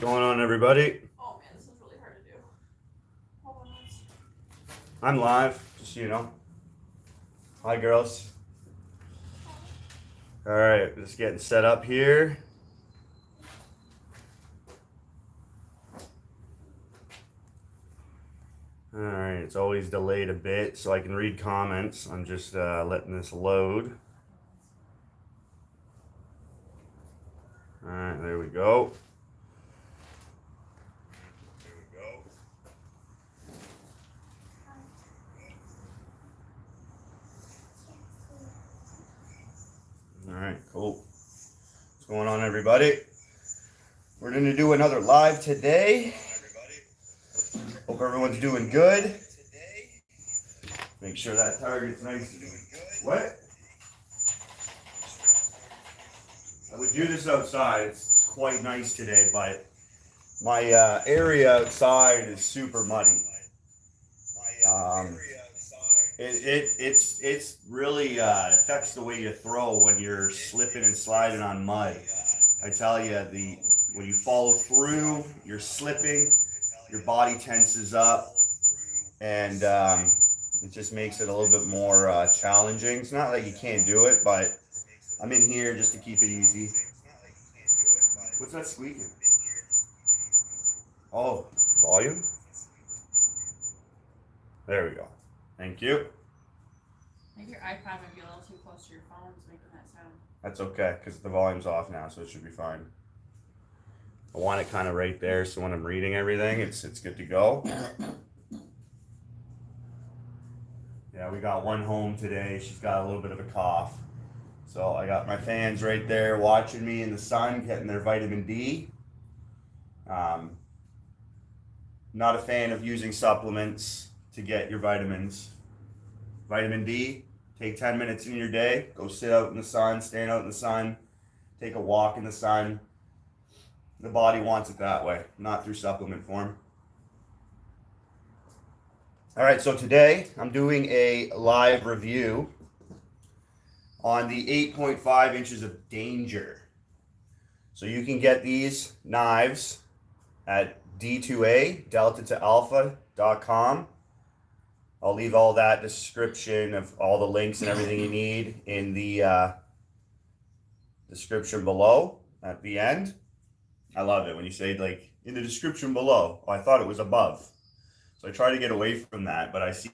going on, everybody? Oh man, this is really hard to do. Hold on. I'm live, just so you know. Hi, girls. All right, just getting set up here. All right, it's always delayed a bit so I can read comments. I'm just letting this load. All right, there we go. All right, cool. What's going on, everybody? We're going to do another live today. Hope everyone's doing good. Make sure that target's nice. What? I would do this outside. It's quite nice today, but my area outside is super muddy. It's really affects the way you throw when you're slipping and sliding on mud. I tell you, when you follow through, you're slipping, your body tenses up, and it just makes it a little bit more challenging. It's not that you can't do it, but I'm in here just to keep it easy. What's that squeaking? Oh, volume? There we go. Thank you. I think your iPad might be a little too close to your phone to making that sound. That's okay, because the volume's off now, so it should be fine. I want it kind of right there, so when I'm reading everything, it's good to go. Yeah, we got one home today. She's got a little bit of a cough. So I got my fans right there watching me in the sun, getting their vitamin D. Not a fan of using supplements to get your vitamins. Vitamin D, take 10 minutes in your day, go sit out in the sun, stand out in the sun, take a walk in the sun. The body wants it that way, not through supplement form. All right, so today I'm doing a live review on the 8.5 inches of Danger. So you can get these knives at D2A, delta to alpha.com. I'll leave all that description of all the links and everything you need in the description below at the end. I love it when you say, like, in the description below. Oh, I thought it was above. So I try to get away from that, but I see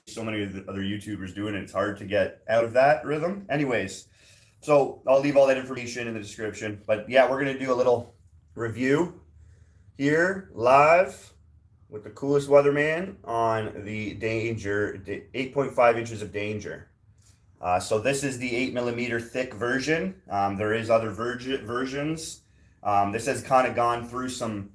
so many other YouTubers doing it. It's hard to get out of that rhythm. Anyways, so I'll leave all that information in the description. But yeah, we're going to do a little review here live with the coolest weatherman on the Danger, 8.5 inches of Danger. So this is the 8mm thick version. There is other versions. This has kind of gone through some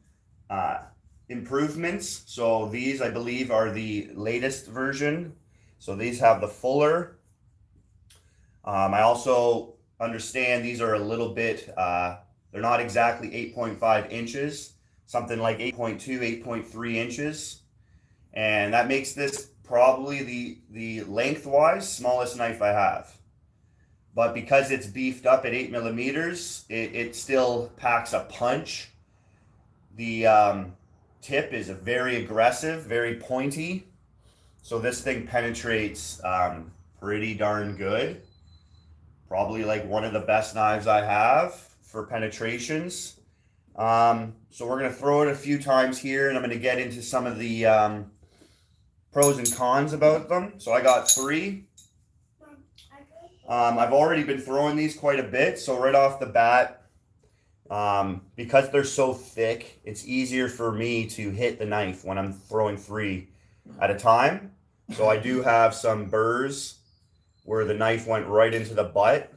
improvements. So these, I believe, are the latest version. So these have the fuller. I also understand these are a little bit, they're not exactly 8.5 inches, something like 8.2, 8.3 inches. And that makes this probably the lengthwise smallest knife I have. But because it's beefed up at 8mm, it still packs a punch. The tip is very aggressive, very pointy. So this thing penetrates pretty darn good. Probably like one of the best knives I have for penetrations. So we're going to throw it a few times here, and I'm going to get into some of the pros and cons about them. So I got 3. I've already been throwing these quite a bit, so right off the bat, because they're so thick, it's easier for me to hit the knife when I'm throwing 3 at a time. So I do have some burrs where the knife went right into the butt.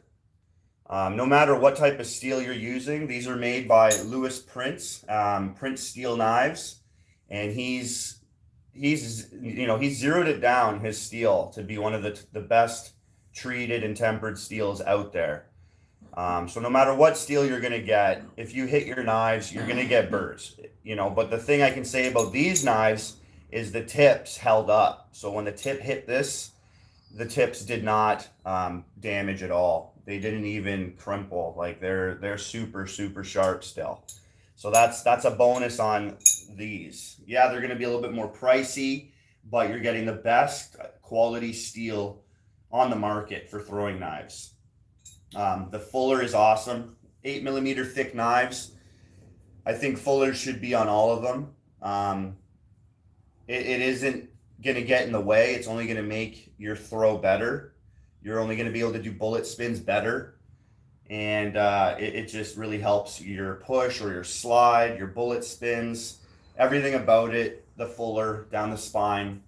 No matter what type of steel you're using, these are made by Louis Prince, Prince Steel Knives, and he's zeroed it down, his steel, to be one of the best treated and tempered steels out there. So no matter what steel you're going to get, if you hit your knives, you're going to get burrs. But the thing I can say about these knives is the tips held up. So when the tip hit this, the tips did not damage at all. They didn't even crumple. Like they're super sharp still. So that's a bonus on these. Yeah, they're going to be a little bit more pricey, but you're getting the best quality steel on the market for throwing knives. The Fuller is awesome. 8mm thick knives. I think Fuller should be on all of them. It isn't going to get in the way. It's only going to make your throw better. You're only going to be able to do bullet spins better. And it just really helps your push or your slide, your bullet spins, everything about it. The Fuller down the spine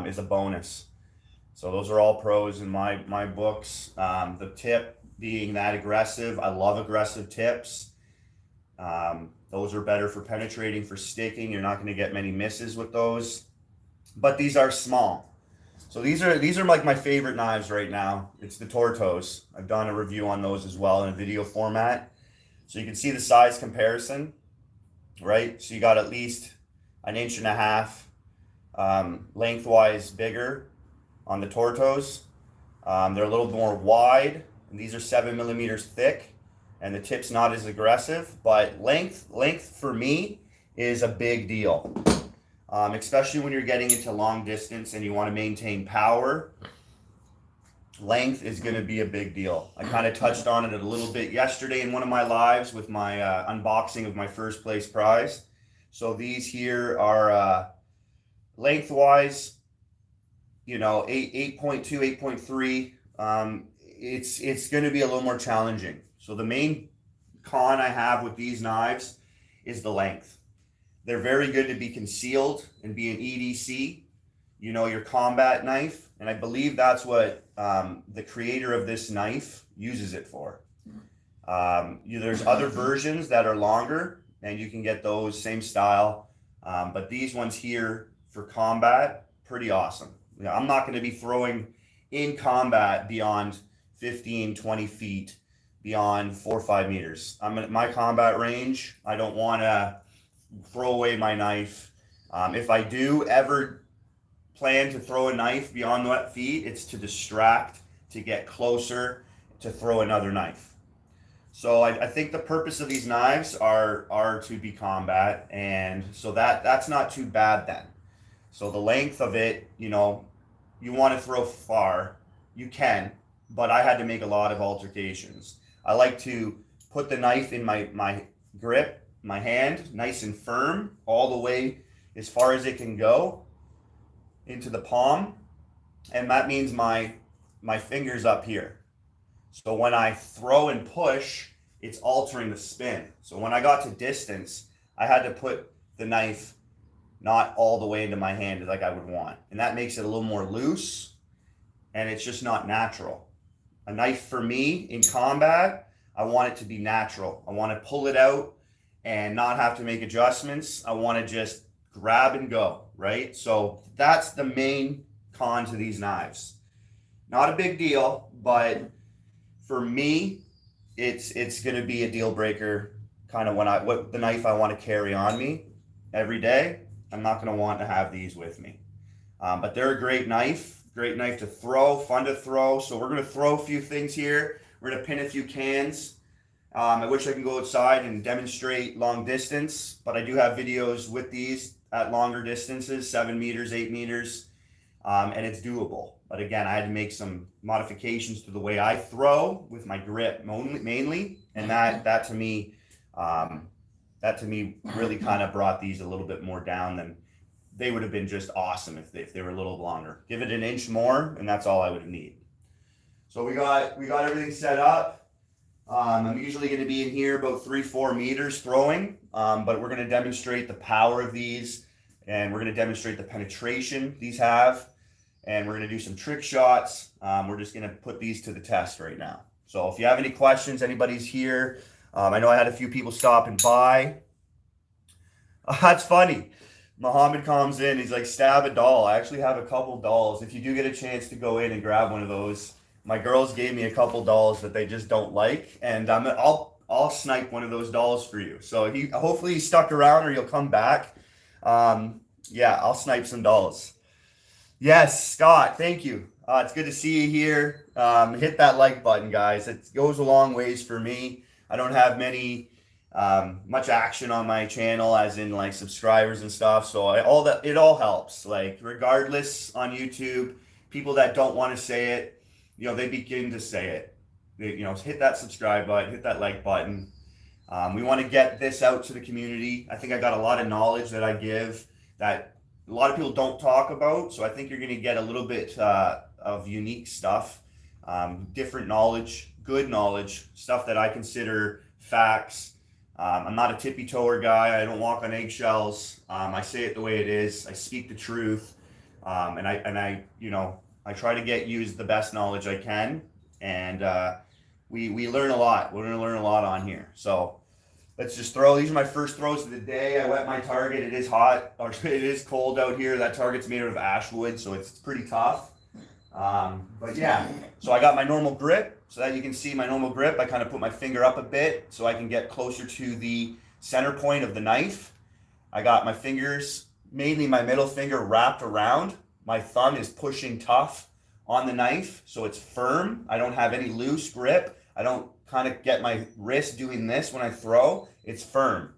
is a bonus. So those are all pros in my books. The tip being that aggressive. I love aggressive tips. Those are better for penetrating, for sticking. You're not going to get many misses with those. But these are small. So these are like my favorite knives right now. It's the Tortos. I've done a review on those as well in a video format. So you can see the size comparison, right? So you got at least 1.5 inches lengthwise bigger on the Tortos. They're a little more wide, and these are 7mm thick, and the tip's not as aggressive, but length for me is a big deal. Especially when you're getting into long distance and you want to maintain power, length is going to be a big deal. I kind of touched on it a little bit yesterday in one of my lives with my unboxing of my first place prize. So these here are lengthwise, 8.2, 8.3. It's going to be a little more challenging. So the main con I have with these knives is the length. They're very good to be concealed and be an EDC, your combat knife. And I believe that's what the creator of this knife uses it for. There's other versions that are longer, and you can get those same style. But these ones here for combat, pretty awesome. I'm not going to be throwing in combat beyond 15, 20 feet, beyond 4 or 5 meters. I'm at my combat range. I don't want to throw away my knife. If I do ever plan to throw a knife beyond that feet, it's to distract, to get closer, to throw another knife. So I think the purpose of these knives are to be combat, and so that's not too bad then. So the length of it, you want to throw far, you can, but I had to make a lot of altercations. I like to put the knife in my grip, my hand, nice and firm, all the way as far as it can go into the palm, and that means my fingers up here. So when I throw and push, it's altering the spin. So when I got to distance, I had to put the knife not all the way into my hand like I would want, and that makes it a little more loose, and it's just not natural. A knife for me in combat, I want it to be natural. I want to pull it out and not have to make adjustments. I want to just grab and go, right? So that's the main con to these knives. Not a big deal, but for me, it's going to be a deal breaker. Kind of what the knife I want to carry on me every day. I'm not going to want to have these with me, but they're a great knife to throw, fun to throw. So we're going to throw a few things here. We're going to pin a few cans. I wish I can go outside and demonstrate long distance, but I do have videos with these at longer distances, 7 meters, 8 meters, and it's doable. But again, I had to make some modifications to the way I throw with my grip mainly, and that to me really kind of brought these a little bit more down than they would have been just awesome if they were a little longer. Give it an inch more, and that's all I would need. So we got everything set up. I'm usually going to be in here about 3-4 meters throwing, but we're going to demonstrate the power of these, and we're going to demonstrate the penetration these have, and we're going to do some trick shots. We're just going to put these to the test right now. So if you have any questions, anybody's here. I know I had a few people stopping by. That's funny. Muhammad comes in, he's like, stab a doll. I actually have a couple dolls. If you do get a chance to go in and grab one of those, my girls gave me a couple dolls that they just don't like, and I'll snipe one of those dolls for you. So hopefully he stuck around, or you'll come back. Yeah, I'll snipe some dolls. Yes, Scott, thank you. It's good to see you here. Hit that like button, guys. It goes a long ways for me. I don't have much action on my channel, as in like subscribers and stuff. So it all helps. Like regardless on YouTube, people that don't want to say it, they begin to say it. Hit that subscribe button, hit that like button. We want to get this out to the community. I think I got a lot of knowledge that I give that a lot of people don't talk about. So I think you're going to get a little bit of unique stuff, different knowledge, good knowledge, stuff that I consider facts. I'm not a tippy-toer guy. I don't walk on eggshells. I say it the way it is. I speak the truth, and I try to get you the best knowledge I can, and we learn a lot. We're gonna learn a lot on here. So let's just throw. These are my first throws of the day. I wet my target. It is hot, or it is cold out here. That target's made out of ash wood, so it's pretty tough. But yeah, so I got my normal grip. So that you can see my normal grip, I kind of put my finger up a bit so I can get closer to the center point of the knife. I got my fingers, mainly my middle finger, wrapped around. My thumb is pushing tough on the knife, so it's firm. I don't have any loose grip. I don't kind of get my wrist doing this when I throw. It's firm.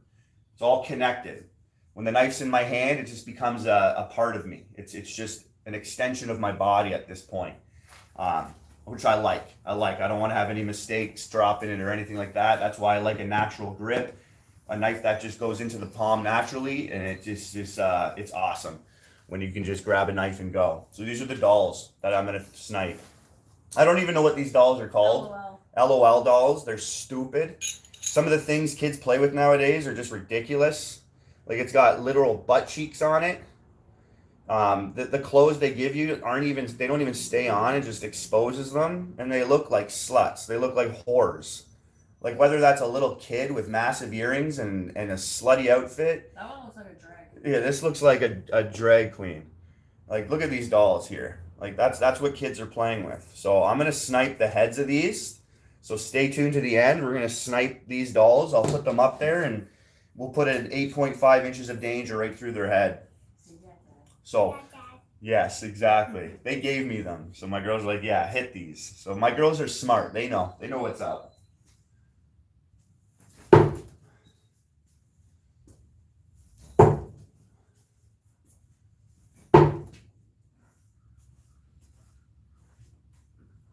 It's all connected. When the knife's in my hand, it just becomes a part of me. It's just an extension of my body at this point. Which I like. I don't want to have any mistakes dropping it or anything like that. That's why I like a natural grip, a knife that just goes into the palm naturally, and it's awesome when you can just grab a knife and go. So these are the dolls that I'm gonna snipe. I don't even know what these dolls are called. LOL dolls. They're stupid. Some of the things kids play with nowadays are just ridiculous. Like it's got literal butt cheeks on it. The clothes they give you they don't even stay on. It just exposes them, and they look like sluts. They look like whores. Like whether that's a little kid with massive earrings and a slutty outfit. That one looks like a drag. Yeah, this looks like a drag queen. Like look at these dolls here. Like that's what kids are playing with. So I'm gonna snipe the heads of these. So stay tuned to the end. We're gonna snipe these dolls. I'll put them up there, and we'll put an 8.5 inches of danger right through their head. So, yes, exactly. They gave me them. So my girls are like, yeah, hit these. So my girls are smart. They know what's up.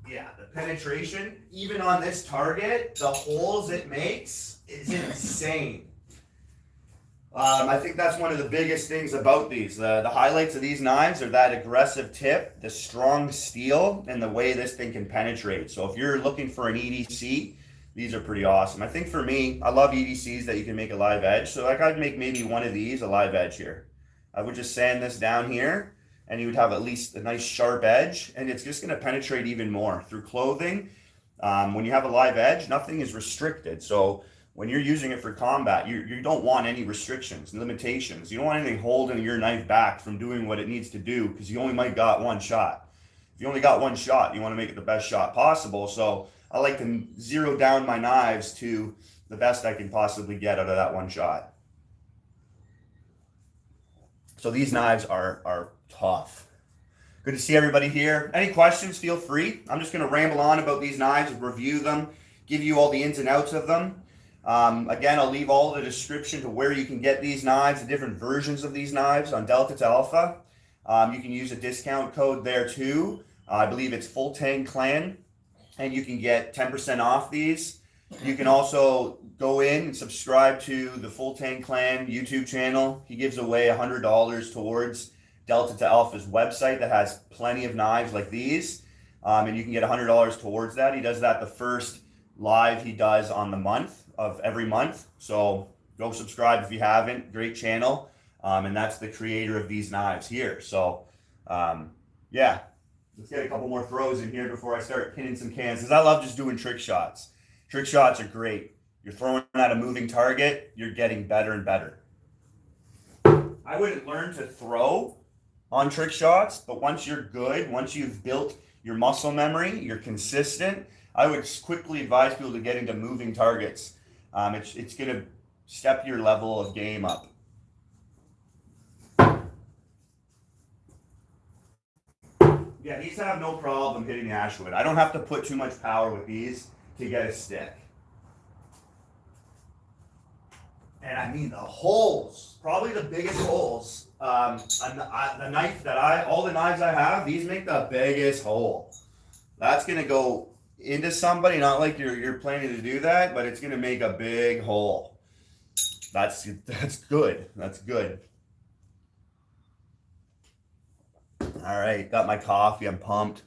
Yeah, the penetration, even on this target, the holes it makes is insane. I think that's one of the biggest things about these. The highlights of these knives are that aggressive tip, the strong steel, and the way this thing can penetrate. So if you're looking for an EDC, these are pretty awesome. I think for me, I love EDCs that you can make a live edge. So like I'd make maybe one of these a live edge here. I would just sand this down here, and you would have at least a nice sharp edge, and it's just going to penetrate even more through clothing. When you have a live edge, nothing is restricted. So when you're using it for combat, you don't want any restrictions and limitations. You don't want anything holding your knife back from doing what it needs to do, because you only might got one shot. If you only got one shot, you want to make it the best shot possible. So I like to zero down my knives to the best I can possibly get out of that one shot. So these knives are tough. Good to see everybody here. Any questions, feel free. I'm just going to ramble on about these knives, review them, give you all the ins and outs of them. Again, I'll leave all the description to where you can get these knives, the different versions of these knives on Delta to Alpha. You can use a discount code there too. I believe it's Full Tang Clan, and you can get 10% off these. You can also go in and subscribe to the Full Tang Clan YouTube channel. He gives away $100 towards Delta to Alpha's website that has plenty of knives like these, and you can get $100 towards that. He does that the first live he does on the month of every month. So go subscribe if you haven't. Great channel, and that's the creator of these knives here. So yeah, let's get a couple more throws in here before I start hitting some cans, because I love just doing trick shots. Trick shots are great. You're throwing at a moving target, you're getting better and better. I wouldn't learn to throw on trick shots, but once you're good, once you've built your muscle memory, you're consistent, I would quickly advise people to get into moving targets. It's going to step your level of game up. Yeah, these have no problem hitting the ash wood. I don't have to put too much power with these to get a stick. And I mean the holes, probably the biggest holes. The knife that all the knives I have, these make the biggest hole. That's gonna go into somebody, not like you're planning to do that, but it's gonna make a big hole. That's good. That's good. All right, got my coffee. I'm pumped.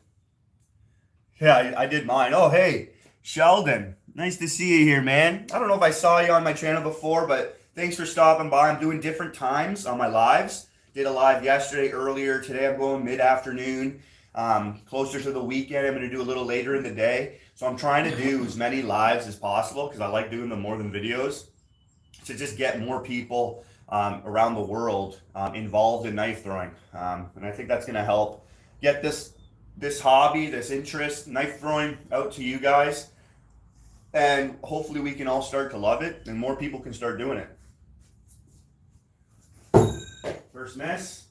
Yeah, I did mine. Oh, hey, Sheldon. Nice to see you here, man. I don't know if I saw you on my channel before, but thanks for stopping by. I'm doing different times on my lives. Did a live yesterday earlier. Today I'm going mid-afternoon. Closer to the weekend, I'm going to do a little later in the day. So I'm trying to do as many lives as possible because I like doing them more than videos to just get more people around the world involved in knife throwing. And I think that's going to help get this hobby, this interest, knife throwing out to you guys. And hopefully we can all start to love it and more people can start doing it. First miss.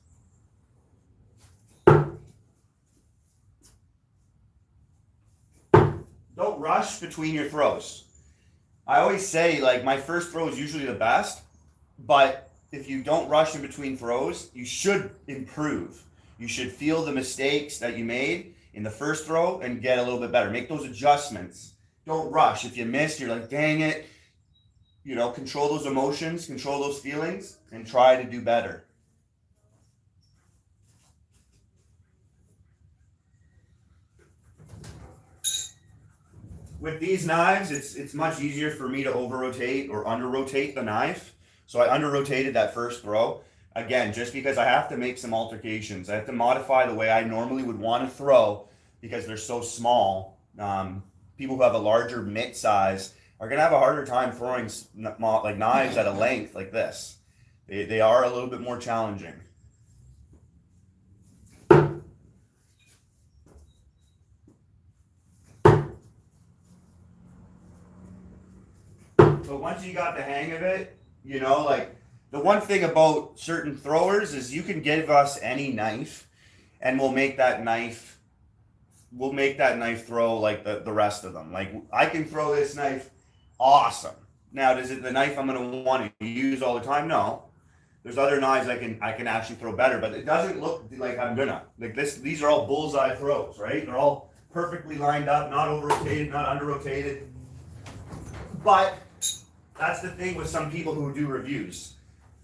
Don't rush between your throws. I always say, like, my first throw is usually the best, but if you don't rush in between throws, you should improve. You should feel the mistakes that you made in the first throw and get a little bit better. Make those adjustments. Don't rush. If you miss, you're like, dang it. You know, control those emotions, control those feelings, and try to do better. With these knives, it's much easier for me to over-rotate or under-rotate the knife. So I under-rotated that first throw. Again, just because I have to make some altercations. I have to modify the way I normally would want to throw because they're so small. People who have a larger mitt size are going to have a harder time throwing like knives at a length like this. They are a little bit more challenging. But once you got the hang of it, you know, like the one thing about certain throwers is you can give us any knife and we'll make that knife throw like the rest of them. Like I can throw this knife awesome. Now, is it the knife I'm going to want to use all the time? No. There's other knives I can actually throw better, but it doesn't look like I'm gonna. Like these are all bullseye throws, right? They're all perfectly lined up, not over-rotated, not under-rotated. But that's the thing with some people who do reviews.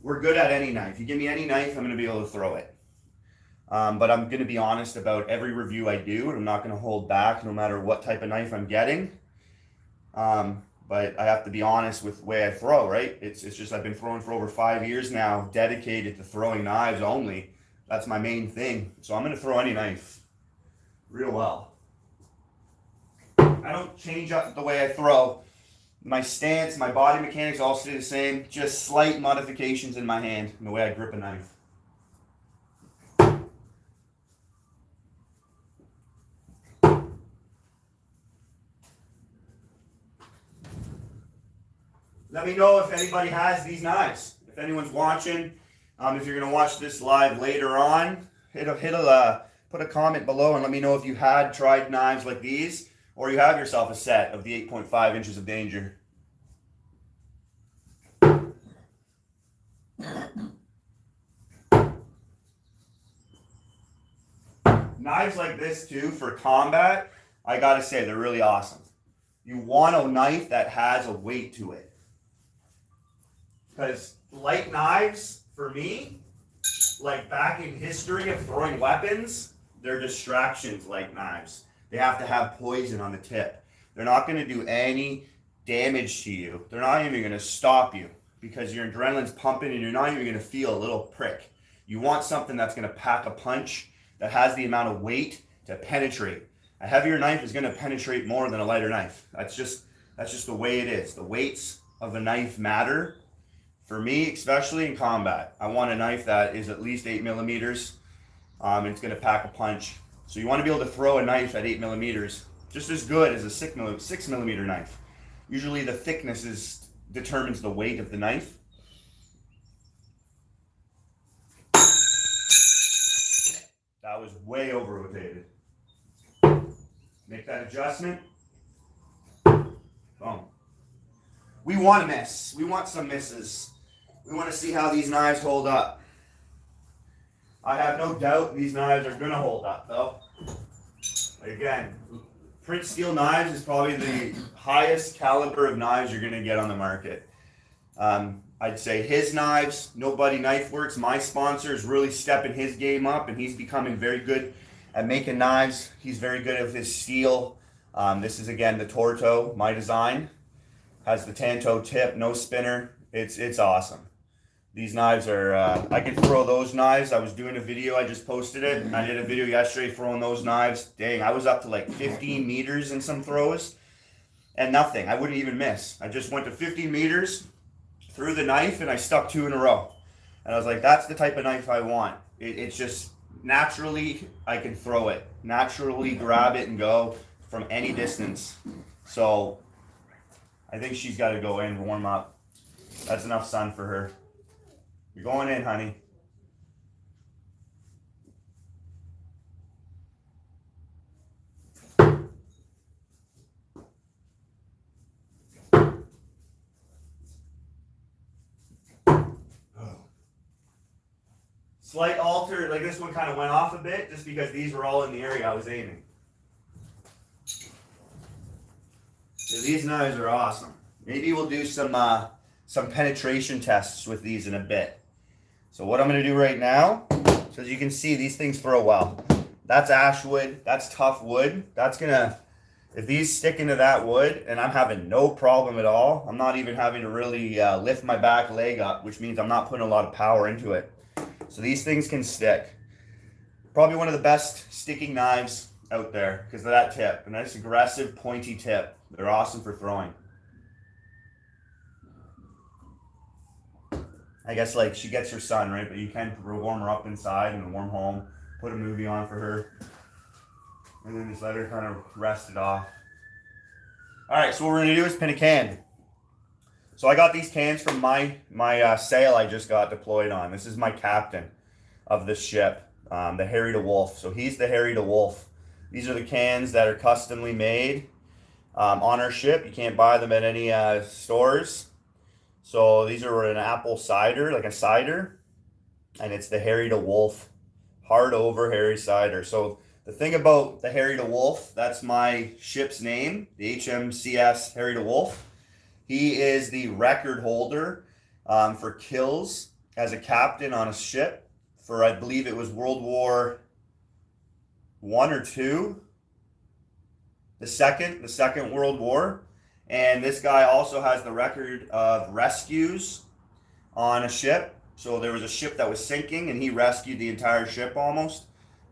We're good at any knife. You give me any knife, I'm going to be able to throw it. But I'm going to be honest about every review I do, and I'm not going to hold back no matter what type of knife I'm getting. But I have to be honest with the way I throw, right? It's just I've been throwing for over 5 years now, dedicated to throwing knives only. That's my main thing. So I'm going to throw any knife real well. I don't change up the way I throw. My stance, my body mechanics all stay the same. Just slight modifications in my hand and the way I grip a knife. Let me know if anybody has these knives. If anyone's watching, if you're gonna watch this live later on, put a comment below and let me know if you had tried knives like these or you have yourself a set of the 8.5 inches of danger. Knives like this too for combat, I gotta say they're really awesome. You want a knife that has a weight to it. Because light knives, for me, like back in history of throwing weapons, they're distractions like knives. They have to have poison on the tip. They're not going to do any damage to you. They're not even going to stop you because your adrenaline's pumping and you're not even going to feel a little prick. You want something that's going to pack a punch, that has the amount of weight to penetrate. A heavier knife is going to penetrate more than a lighter knife. That's just the way it is. The weights of a knife matter. For me, especially in combat, I want a knife that is at least 8 millimeters. And it's going to pack a punch. So you want to be able to throw a knife at 8 millimeters just as good as a 6 millimeter knife. Usually the thickness determines the weight of the knife. That was way over rotated. Make that adjustment. Boom. We want to miss. We want some misses. We want to see how these knives hold up. I have no doubt these knives are going to hold up, though. Again, Prince Steel Knives is probably the highest caliber of knives you're going to get on the market. I'd say his knives, Nobody Knife Works, my sponsor, is really stepping his game up, and he's becoming very good at making knives. He's very good at his steel. This is, again, the Torto, my design. Has the Tanto tip, no spinner. It's awesome. These knives are, I can throw those knives. I was doing a video, I just posted it. I did a video yesterday throwing those knives. Dang, I was up to like 15 meters in some throws and nothing. I wouldn't even miss. I just went to 15 meters, threw the knife, and I stuck 2 in a row. And I was like, that's the type of knife I want. It's just naturally, I can throw it. Naturally grab it and go from any distance. So I think she's got to go in, warm up. That's enough sun for her. You're going in, honey. Slight alter, like this one kind of went off a bit just because these were all in the area I was aiming. So these knives are awesome. Maybe we'll do some penetration tests with these in a bit. So what I'm going to do right now, so as you can see, these things throw well. That's ash wood. That's tough wood. That's going to, if these stick into that wood, and I'm having no problem at all, I'm not even having to really lift my back leg up, which means I'm not putting a lot of power into it. So these things can stick. Probably one of the best sticking knives out there because of that tip. A nice aggressive pointy tip. They're awesome for throwing. I guess like she gets her sun, right? But you can warm her up inside in a warm home. Put a movie on for her. And then just let her kind of rest it off. Alright, so what we're going to do is pin a can. So I got these cans from my sail I just got deployed on. This is my captain of this ship, the Harry DeWolf. So he's the Harry DeWolf. These are the cans that are customly made on our ship. You can't buy them at any stores. So these are an apple cider, like a cider, and it's the Harry DeWolf, hard over Harry cider. So the thing about the Harry DeWolf, that's my ship's name, the HMCS Harry DeWolf. He is the record holder for kills as a captain on a ship for, I believe it was World War I or II, the second World War. And this guy also has the record of rescues on a ship. So there was a ship that was sinking and he rescued the entire ship almost.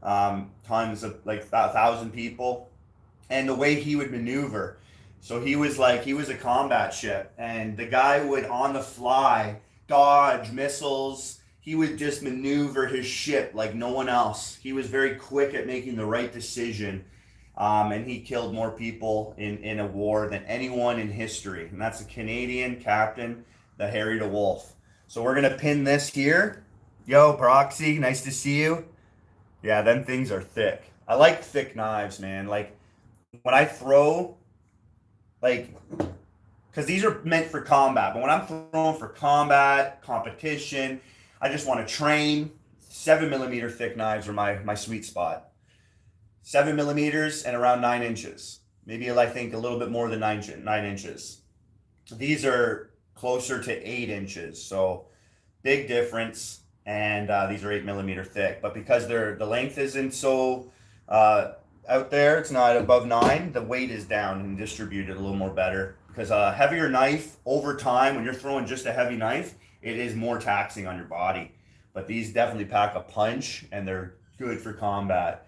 Tons of like 1,000 people. And the way he would maneuver. So he was a combat ship. And the guy would on the fly dodge missiles. He would just maneuver his ship like no one else. He was very quick at making the right decision. And he killed more people in a war than anyone in history. And that's a Canadian captain, the Harry DeWolf. So we're going to pin this here. Yo, Proxy, nice to see you. Yeah, them things are thick. I like thick knives, man. Like, when I throw, like, because these are meant for combat. But when I'm throwing for combat, competition, I just want to train. 7mm thick knives are my sweet spot. 7 millimeters and around 9 inches. Maybe I think a little bit more than 9 inches. These are closer to 8 inches. So big difference. And these are 8mm thick. But because the length isn't so out there, it's not above 9, the weight is down and distributed a little more better. Because a heavier knife over time, when you're throwing just a heavy knife, it is more taxing on your body. But these definitely pack a punch and they're good for combat.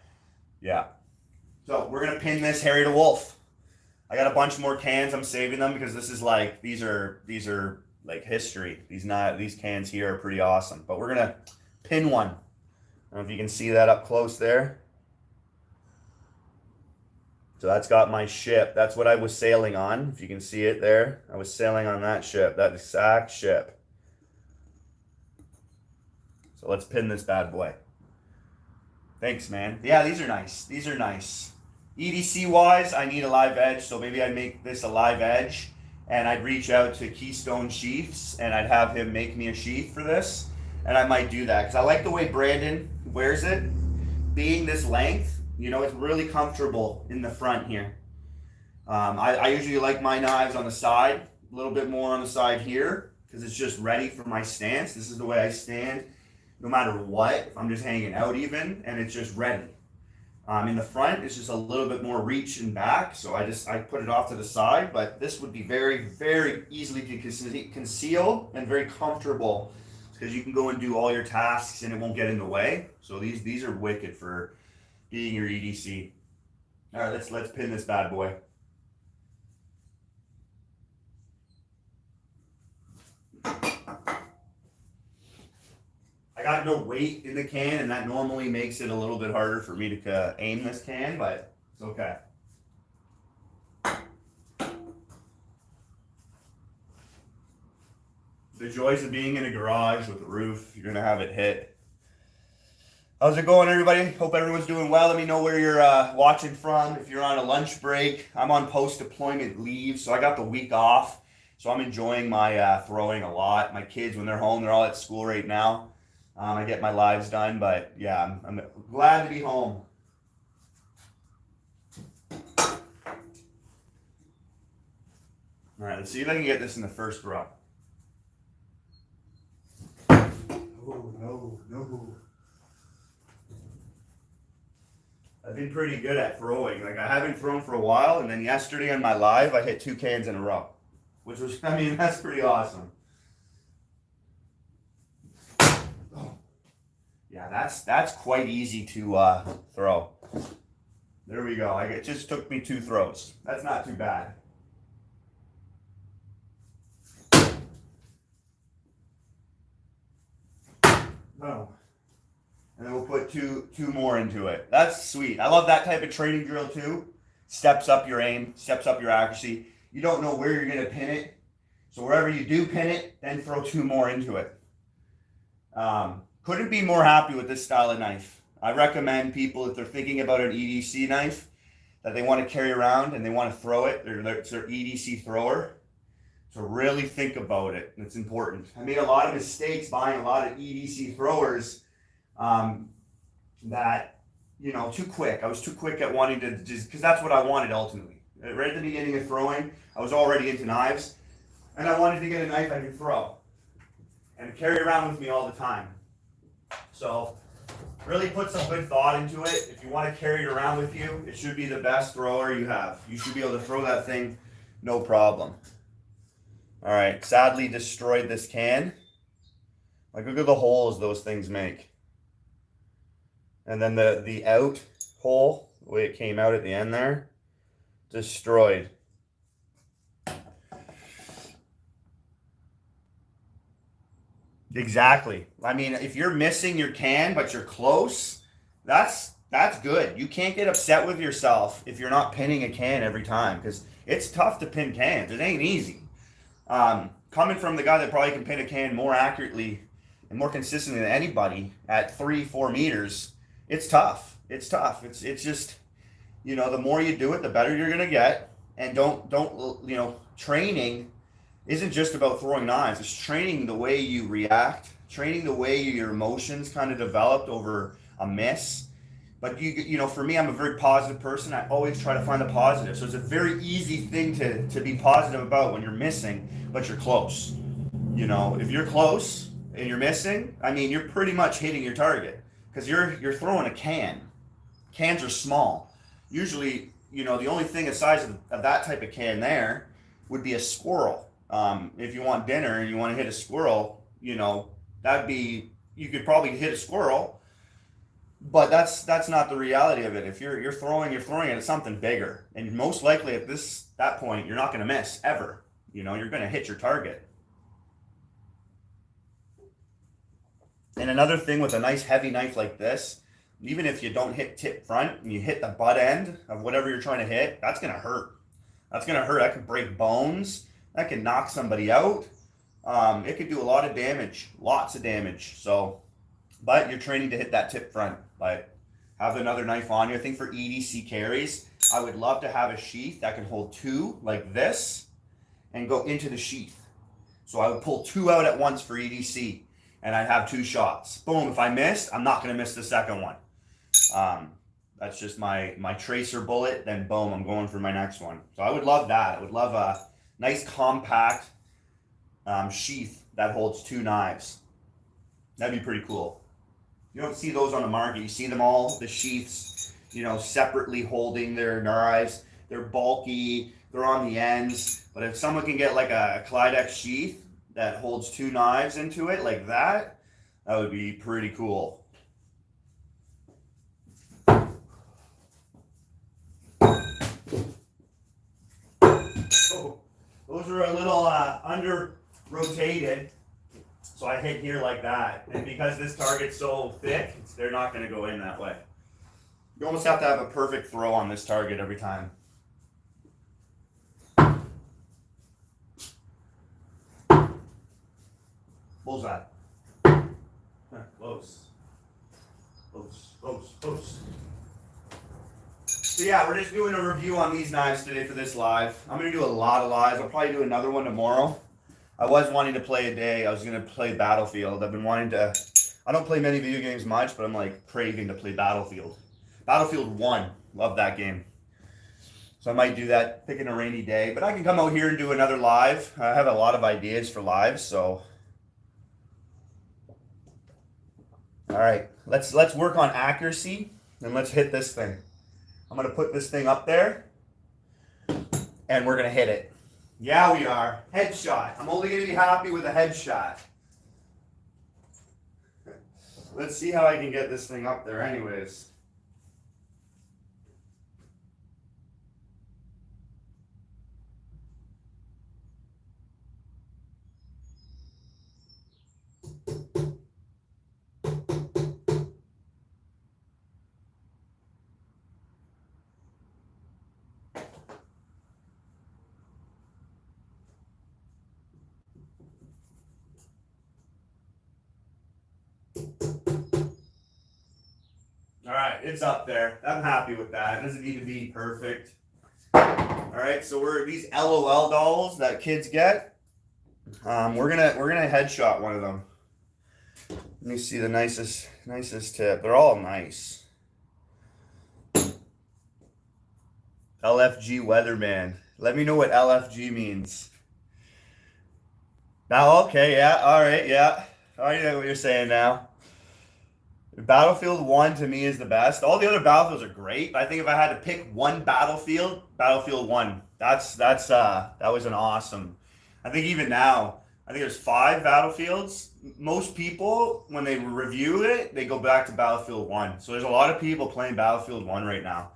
Yeah. So we're going to pin this Harry DeWolf. I got a bunch more cans. I'm saving them because this is like, these are like history. These cans here are pretty awesome. But we're going to pin one. I don't know if you can see that up close there. So that's got my ship. That's what I was sailing on. If you can see it there. I was sailing on that ship, that exact ship. So let's pin this bad boy. Thanks, man. Yeah, these are nice. These are nice. EDC wise, I need a live edge, so maybe I'd make this a live edge, and I'd reach out to Keystone Sheaths, and I'd have him make me a sheath for this, and I might do that because I like the way Brandon wears it. Being this length, you know, it's really comfortable in the front here. I usually like my knives on the side, a little bit more on the side here, because it's just ready for my stance. This is the way I stand, no matter what. If I'm just hanging out even, and it's just ready. In the front, it's just a little bit more reach and back, so I put it off to the side, but this would be very, very easily to conceal and very comfortable, because you can go and do all your tasks and it won't get in the way. So these are wicked for being your EDC. All right, let's pin this bad boy. I got no weight in the can, and that normally makes it a little bit harder for me to aim this can, but it's okay. The joys of being in a garage with a roof, you're gonna have it hit. How's it going, everybody? Hope everyone's doing well. Let me know where you're watching from. If you're on a lunch break, I'm on post-deployment leave, so I got the week off. So I'm enjoying my throwing a lot. My kids, when they're home, they're all at school right now. I get my lives done, but yeah, I'm glad to be home. All right, let's see if I can get this in the first row. Oh, no. I've been pretty good at throwing. Like, I haven't thrown for a while, and then yesterday on my live, I hit 2 cans in a row, which was, I mean, that's pretty awesome. Yeah, that's quite easy to throw. There we go. It just took me 2 throws. That's not too bad. Oh. And then we'll put two more into it. That's sweet. I love that type of training drill too. Steps up your aim, steps up your accuracy. You don't know where you're gonna pin it. So wherever you do pin it, then throw 2 more into it. Couldn't be more happy with this style of knife. I recommend people, if they're thinking about an EDC knife that they want to carry around and they want to throw it, it's their EDC thrower, to really think about it. It's important. I made a lot of mistakes buying a lot of EDC throwers that, you know, too quick. I was too quick at wanting to just, because that's what I wanted ultimately. Right at the beginning of throwing, I was already into knives, and I wanted to get a knife I could throw and carry around with me all the time. So really put some good thought into it. If you want to carry it around with you, it should be the best thrower you have. You should be able to throw that thing no problem. All right, sadly destroyed this can. Like, look at the holes those things make. And then the out hole, the way it came out at the end there, destroyed. Exactly. I mean, if you're missing your can, but you're close, that's good. You can't get upset with yourself if you're not pinning a can every time, because it's tough to pin cans. It ain't easy. Coming from the guy that probably can pin a can more accurately and more consistently than anybody at 3-4 meters, it's tough. It's tough. It's just, you know, the more you do it, the better you're gonna get. And don't you know, training isn't just about throwing knives. It's training the way you react, training the way your emotions kind of developed over a miss. But you know, for me, I'm a very positive person. I always try to find the positive. So it's a very easy thing to be positive about when you're missing, but you're close. You know, if you're close and you're missing, I mean, you're pretty much hitting your target, because you're throwing a can. Cans are small. Usually, you know, the only thing the size of that type of can there would be a squirrel. If you want dinner and you want to hit a squirrel, you know, you could probably hit a squirrel, but that's not the reality of it. If you're throwing it at something bigger, and most likely at that point, you're not going to miss ever. You know, you're going to hit your target. And another thing with a nice heavy knife like this, even if you don't hit tip front and you hit the butt end of whatever you're trying to hit, that's going to hurt. That's going to hurt. That can break bones. That can knock somebody out. It could do a lot of damage, lots of damage. So, but you're training to hit that tip front. But have another knife on you. I think for EDC carries, I would love to have a sheath that can hold 2 like this and go into the sheath. So I would pull 2 out at once for EDC and I'd have 2 shots. Boom, if I missed, I'm not gonna miss the second one. That's just my tracer bullet, then boom, I'm going for my next one. So I would love that. I would love a nice compact sheath that holds 2 knives. That'd be pretty cool. You don't see those on the market. You see them all, the sheaths, separately holding their knives. They're bulky, they're on the ends. But if someone can get like a Kydex sheath that holds 2 knives into it like that, that would be pretty cool. Those are a little under rotated, so I hit here like that. And because this target's so thick, they're not going to go in that way. You almost have to have a perfect throw on this target every time. Bullseye. Close. Close, close, close. So yeah, we're just doing a review on these knives today for this live. I'm going to do a lot of lives. I'll probably do another one tomorrow. I was wanting to play a day. I was going to play Battlefield. I've been wanting to... I don't play many video games much, but I'm like craving to play Battlefield. Battlefield 1. Love that game. So I might do that, picking a rainy day. But I can come out here and do another live. I have a lot of ideas for lives, so... Alright, let's work on accuracy, and let's hit this thing. I'm going to put this thing up there, and we're going to hit it. Yeah, we are. Headshot. I'm only going to be happy with a headshot. Let's see how I can get this thing up there anyways. Alright, it's up there. I'm happy with that. It doesn't need to be perfect. Alright, so we're these LOL dolls that kids get. We're gonna headshot one of them. Let me see the nicest tip. They're all nice. LFG Weatherman. Let me know what LFG means. Now, okay, yeah, alright, yeah. I know what you're saying now. Battlefield 1 to me is the best. All the other Battlefields are great, but I think if I had to pick one Battlefield 1. That was an awesome. I think even now, I think there's 5 Battlefields. Most people, when they review it, they go back to Battlefield 1. So there's a lot of people playing Battlefield 1 right now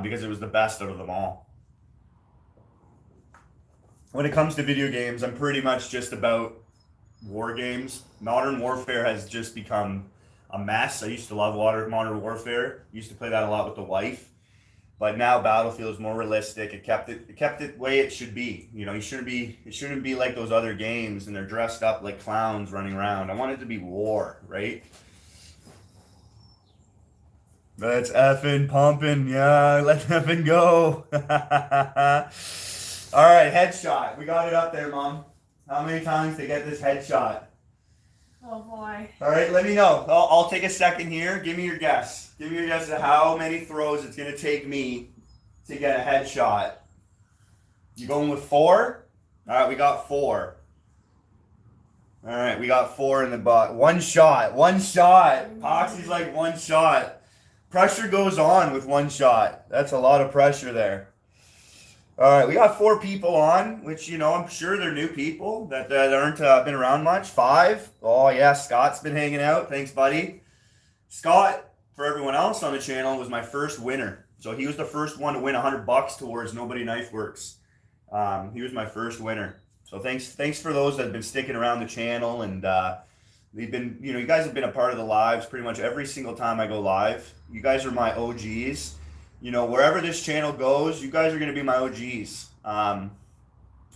because it was the best out of them all. When it comes to video games, I'm pretty much just about war games. Modern Warfare has just become a mess. I used to love Modern Warfare. Used to play that a lot with the wife. But now Battlefield is more realistic. It kept it the way it should be. It shouldn't be like those other games and they're dressed up like clowns running around. I want it to be war, right? Let's effing pumping. Yeah, let's effing go. All right, headshot. We got it up there, Mom. How many times to get this headshot? Oh boy. All right, let me know. I'll take a second here. Give me your guess. Give me your guess of how many throws it's going to take me to get a headshot. You going with 4? All right, we got 4. All right, we got 4 in the butt. One shot. Poxy's like one shot. Pressure goes on with one shot. That's a lot of pressure there. All right, we got 4 people on, which, I'm sure they're new people that aren't been around much. 5. Oh, yeah, Scott's been hanging out. Thanks, buddy. Scott, for everyone else on the channel, was my first winner. So he was the first one to win $100 towards Nobody Knife Works. He was my first winner. So thanks for those that have been sticking around the channel. And they've been, you guys have been a part of the lives pretty much every single time I go live. You guys are my OGs. Wherever this channel goes, you guys are going to be my OGs.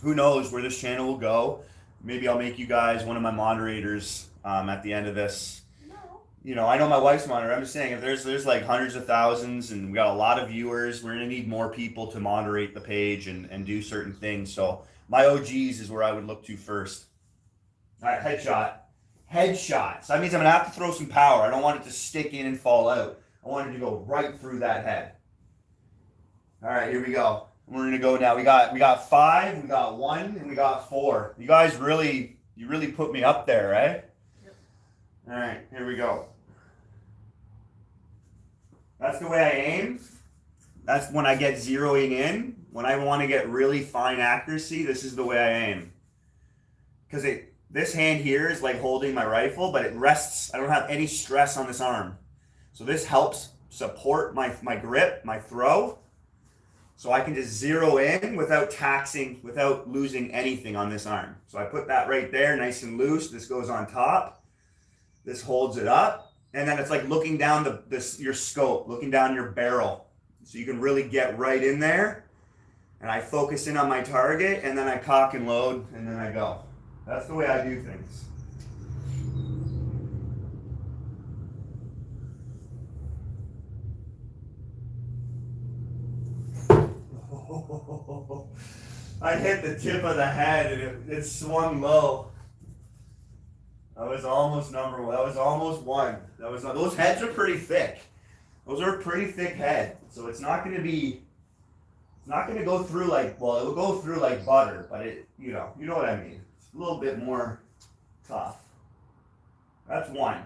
Who knows where this channel will go? Maybe I'll make you guys one of my moderators at the end of this. No. you know, I know my wife's monitor. I'm just saying, if there's like hundreds of thousands, and we got a lot of viewers, we're gonna need more people to moderate the page and do certain things. So my OGs is where I would look to first. All right, headshot. Headshot. So that means I'm gonna have to throw some power. I don't want it to stick in and fall out. I want it to go right through that head. All right, here we go. We're gonna go now. We got 5, we got 1, and we got 4. You guys you really put me up there, right? Yep. All right, here we go. That's the way I aim. That's when I get zeroing in. When I want to get really fine accuracy, this is the way I aim. Because this hand here is like holding my rifle, but it rests. I don't have any stress on this arm. So this helps support my grip, my throw. So I can just zero in without taxing, without losing anything on this arm. So I put that right there, nice and loose. This goes on top. This holds it up. And then it's like looking down your scope, looking down your barrel. So you can really get right in there. And I focus in on my target, and then I cock and load, and then I go. That's the way I do things. I hit the tip of the head, and it swung low. That was almost number 1. That was almost 1. Those heads are pretty thick. Those are a pretty thick head. So it's not going to go through like, well, it will go through like butter, but you know what I mean. It's a little bit more tough. That's 1.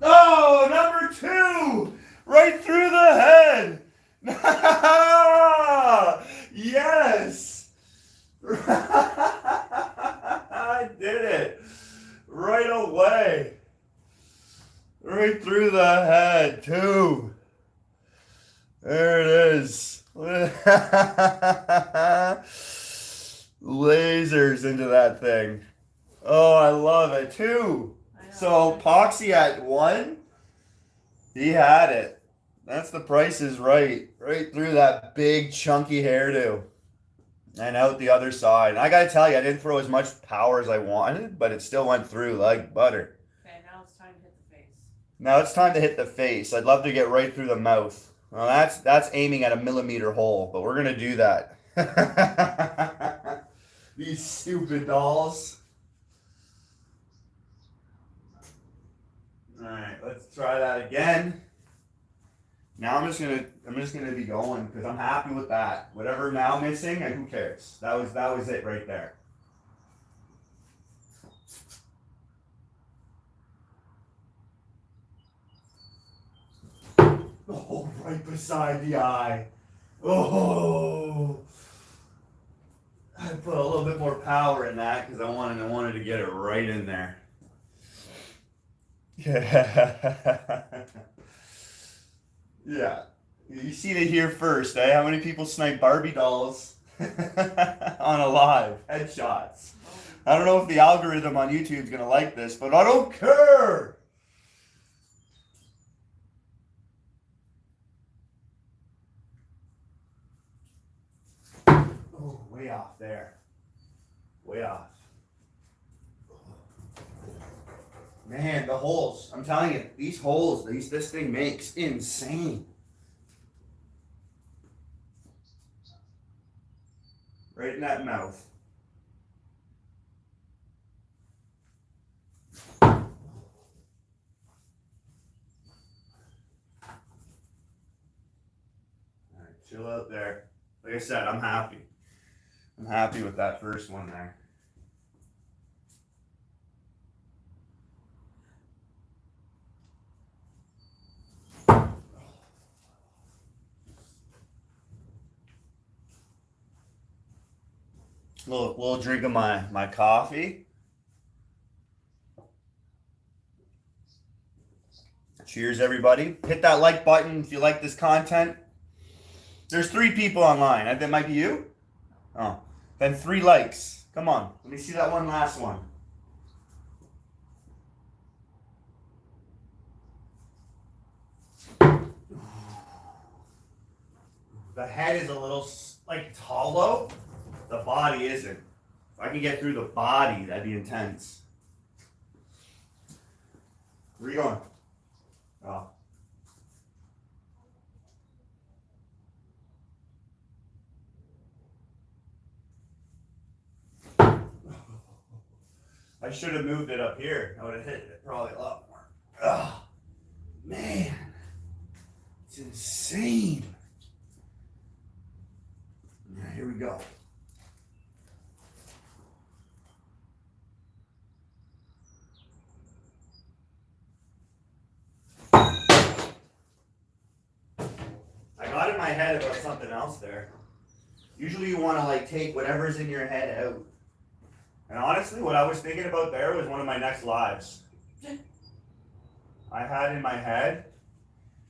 Oh, number 2! Right through the head! Yes! I did it right away, right through the head too. There it is. Lasers into that thing. Oh, I love it too. So Poxy at 1, he had it. That's the Price is Right through that big chunky hairdo. And out the other side. I gotta tell you, I didn't throw as much power as I wanted, but it still went through like butter. Okay, now it's time to hit the face. Now it's time to hit the face. I'd love to get right through the mouth. Well, that's aiming at a millimeter hole, but we're gonna do that. These stupid dolls. All right, let's try that again. Now I'm just gonna be going because I'm happy with that. Whatever now missing, and who cares? That was it right there. Oh, right beside the eye. Oh, I put a little bit more power in that because I wanted to get it right in there. Yeah. Yeah. You see it here first, eh? How many people snipe Barbie dolls on a live headshots? I don't know if the algorithm on YouTube is gonna like this, but I don't care. Oh, way off there. Way off. Man, the holes. I'm telling you, these holes, this thing makes insane. Right in that mouth. All right, chill out there. Like I said, I'm happy. I'm happy with that first one there. Little drink of my coffee. Cheers, everybody. Hit that like button if you like this content. There's 3 people online. That might be you? Oh, then 3 likes. Come on. Let me see that one last one. The head is a little, like, it's hollow. The body isn't. If I can get through the body, that'd be intense. Where are you going? Oh. I should have moved it up here. I would have hit it probably a lot more. Oh, man. It's insane. All right, here we go. I got in my head about something else there. Usually you want to like take whatever's in your head out. And honestly, what I was thinking about there was one of my next lives. I had in my head,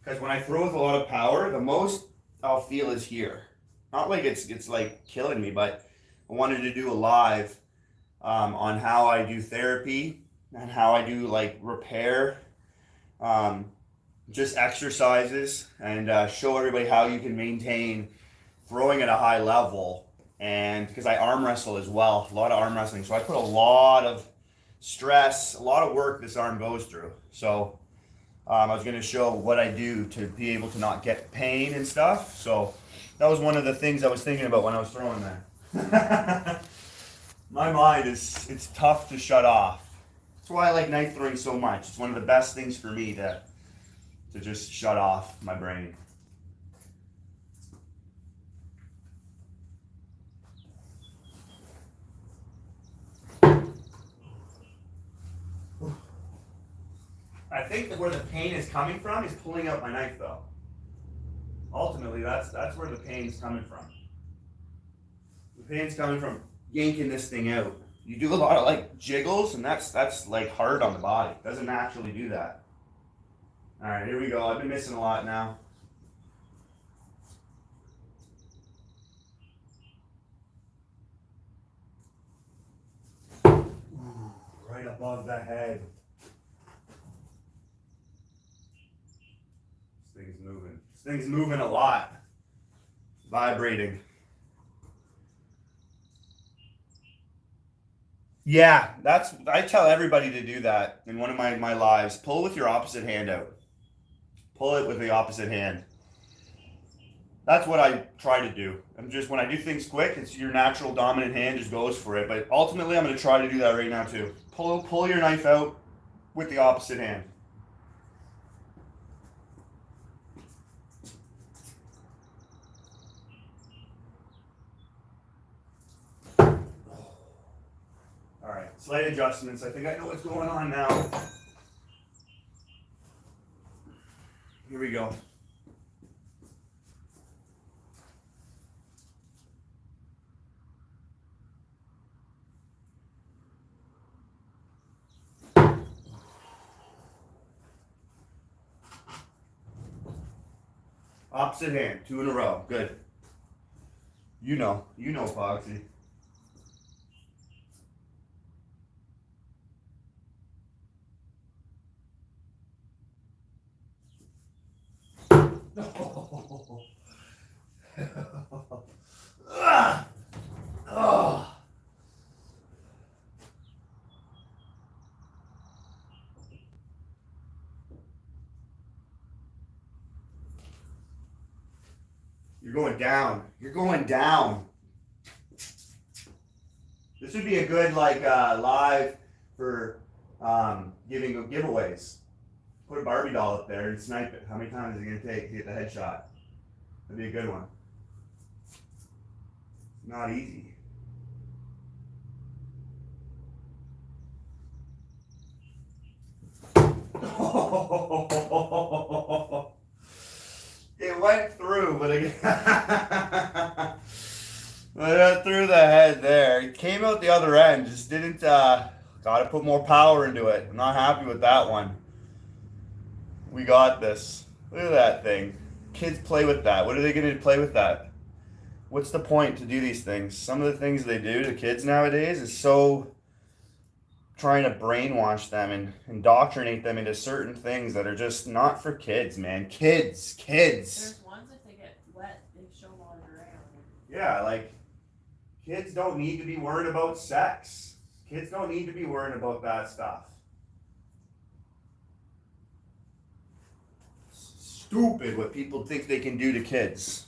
because when I throw with a lot of power, the most I'll feel is here. Not like it's like killing me, but I wanted to do a live on how I do therapy and how I do like repair, just exercises, and show everybody how you can maintain throwing at a high level. And because I arm wrestle as well, a lot of arm wrestling, so I put a lot of stress, a lot of work this arm goes through. So I was going to show what I do to be able to not get pain and stuff. So that was one of the things I was thinking about when I was throwing there. My mind it's tough to shut off. That's why I like knife throwing so much. It's one of the best things for me to just shut off my brain. I think that where the pain is coming from is pulling out my knife, though. Ultimately, that's where the pain is coming from. The pain's coming from yanking this thing out. You do a lot of like jiggles, and that's like hard on the body. It doesn't naturally do that. All right, here we go. I've been missing a lot now. Ooh, right above the head. This thing's moving. This thing's moving a lot. Vibrating. Yeah, I tell everybody to do that in one of my lives. Pull with your opposite hand out. Pull it with the opposite hand. That's what I try to do. I'm just, when I do things quick, it's your natural dominant hand just goes for it. But ultimately, I'm going to try to do that right now too. Pull your knife out with the opposite hand. All right, slight adjustments. I think I know what's going on now. Here we go. Opposite hand, 2 in a row. Good. You know, Foxy. Oh. You're going down. You're going down. This would be a good like live for giving giveaways. Put a Barbie doll up there and snipe it. How many times is it gonna take to get the headshot? That'd be a good one. Not easy. It went through, but it went through the head there. It came out the other end. Just didn't. Gotta put more power into it. I'm not happy with that one. We got this. Look at that thing. Kids play with that. What are they going to play with that? What's the point to do these things? Some of the things they do to kids nowadays is so trying to brainwash them and indoctrinate them into certain things that are just not for kids, man. Kids. There's ones if they get wet, they show them all around. Yeah, like Kids don't need to be worried about sex. Kids don't need to be worried about that stuff. Stupid what people think they can do to kids.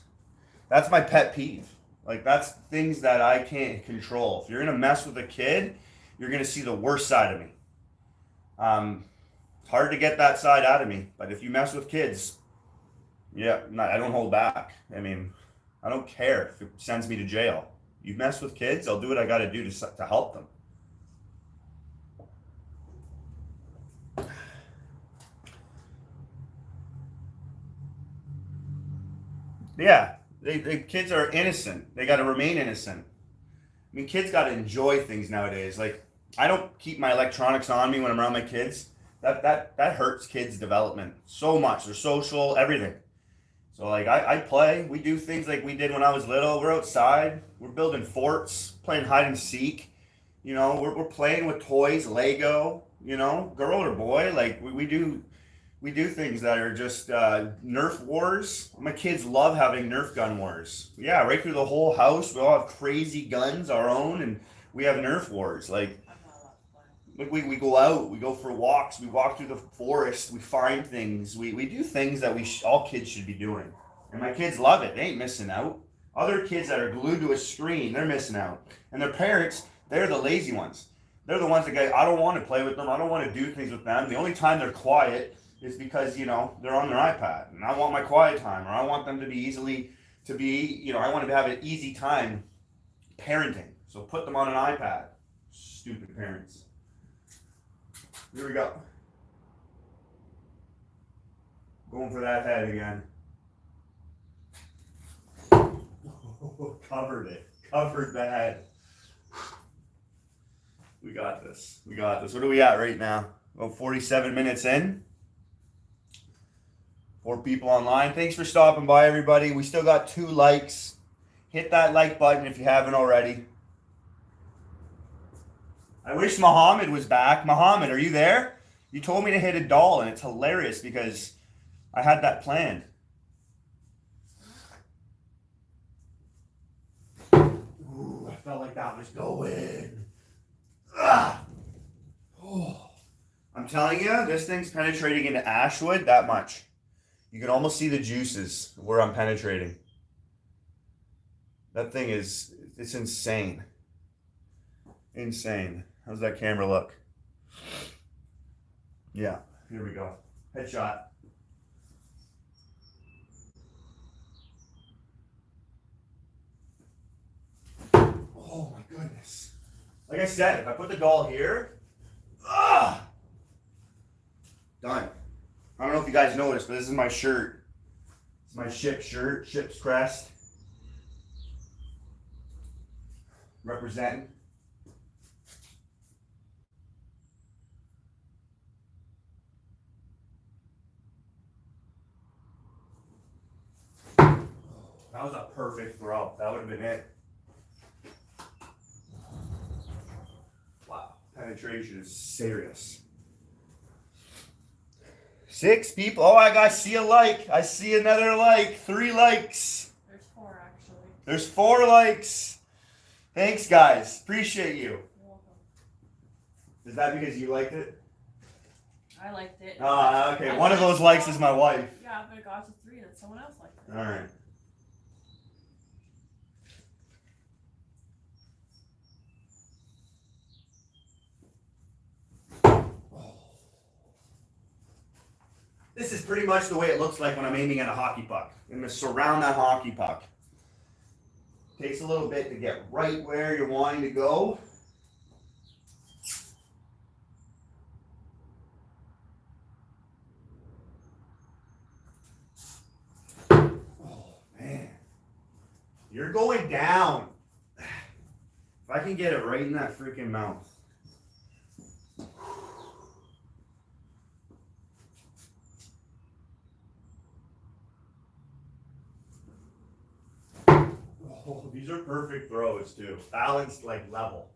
That's my pet peeve. Like, that's things that I can't control. If you're gonna mess with a kid, you're gonna see the worst side of me. It's hard to get that side out of me, but if you mess with kids, yeah, I don't hold back. I mean, I don't care if it sends me to jail. You mess with kids, I'll do what I got to do to help them. Yeah, they kids are innocent. They got to remain innocent. I mean, kids got to enjoy things nowadays. Like, I don't keep my electronics on me when I'm around my kids. That hurts kids' development so much. Their social, everything. So like I play. We do things like we did when I was little. We're outside. We're building forts, playing hide and seek. You know, we're playing with toys, Lego. You know, girl or boy, like we do things that are just Nerf wars. My kids love having Nerf gun wars. Yeah, right through the whole house. We all have crazy guns, our own, and we have Nerf wars. Like we go out, we go for walks, we walk through the forest, we find things, we do things that all kids should be doing. And my kids love it. They ain't missing out. Other kids that are glued to a screen, they're missing out. And their parents, they're the lazy ones. They're the ones that go, I don't want to play with them. I don't want to do things with them. The only time they're quiet is because, you know, they're on their iPad. And I want my quiet time, or I want them to I want them to have an easy time parenting. So put them on an iPad. Stupid parents. Here we go. Going for that head again. Covered it. Covered the head. We got this. We got this. What are we at right now? About 47 minutes in. 4 people online. Thanks for stopping by, everybody. We still got 2 likes. Hit that like button if you haven't already. I wish Muhammad was back. Muhammad, are you there? You told me to hit a doll, and it's hilarious because I had that planned. Ooh, I felt like that was going. Ah! Oh. I'm telling you, this thing's penetrating into Ashwood that much. You can almost see the juices where I'm penetrating. That thing it's insane. Insane. How's that camera look? Yeah, here we go. Headshot. Oh my goodness. Like I said, if I put the doll here, done. I don't know if you guys noticed, but this is my shirt. It's my ship shirt, ship's crest. Representing. That was a perfect throw. That would have been it. Wow. Penetration is serious. 6 people. Oh, I see a like. I see another like. 3 likes. There's 4 actually. There's 4 likes. Thanks, guys. Appreciate you. You're welcome. Is that because you liked it? I liked it. Okay. One of those likes is my wife. Yeah, but it got to 3 that someone else liked it. All right. This is pretty much the way it looks like when I'm aiming at a hockey puck. I'm going to surround that hockey puck. Takes a little bit to get right where you're wanting to go. Oh, man. You're going down. If I can get it right in that freaking mouth. Oh, these are perfect throws too. Balanced, like level.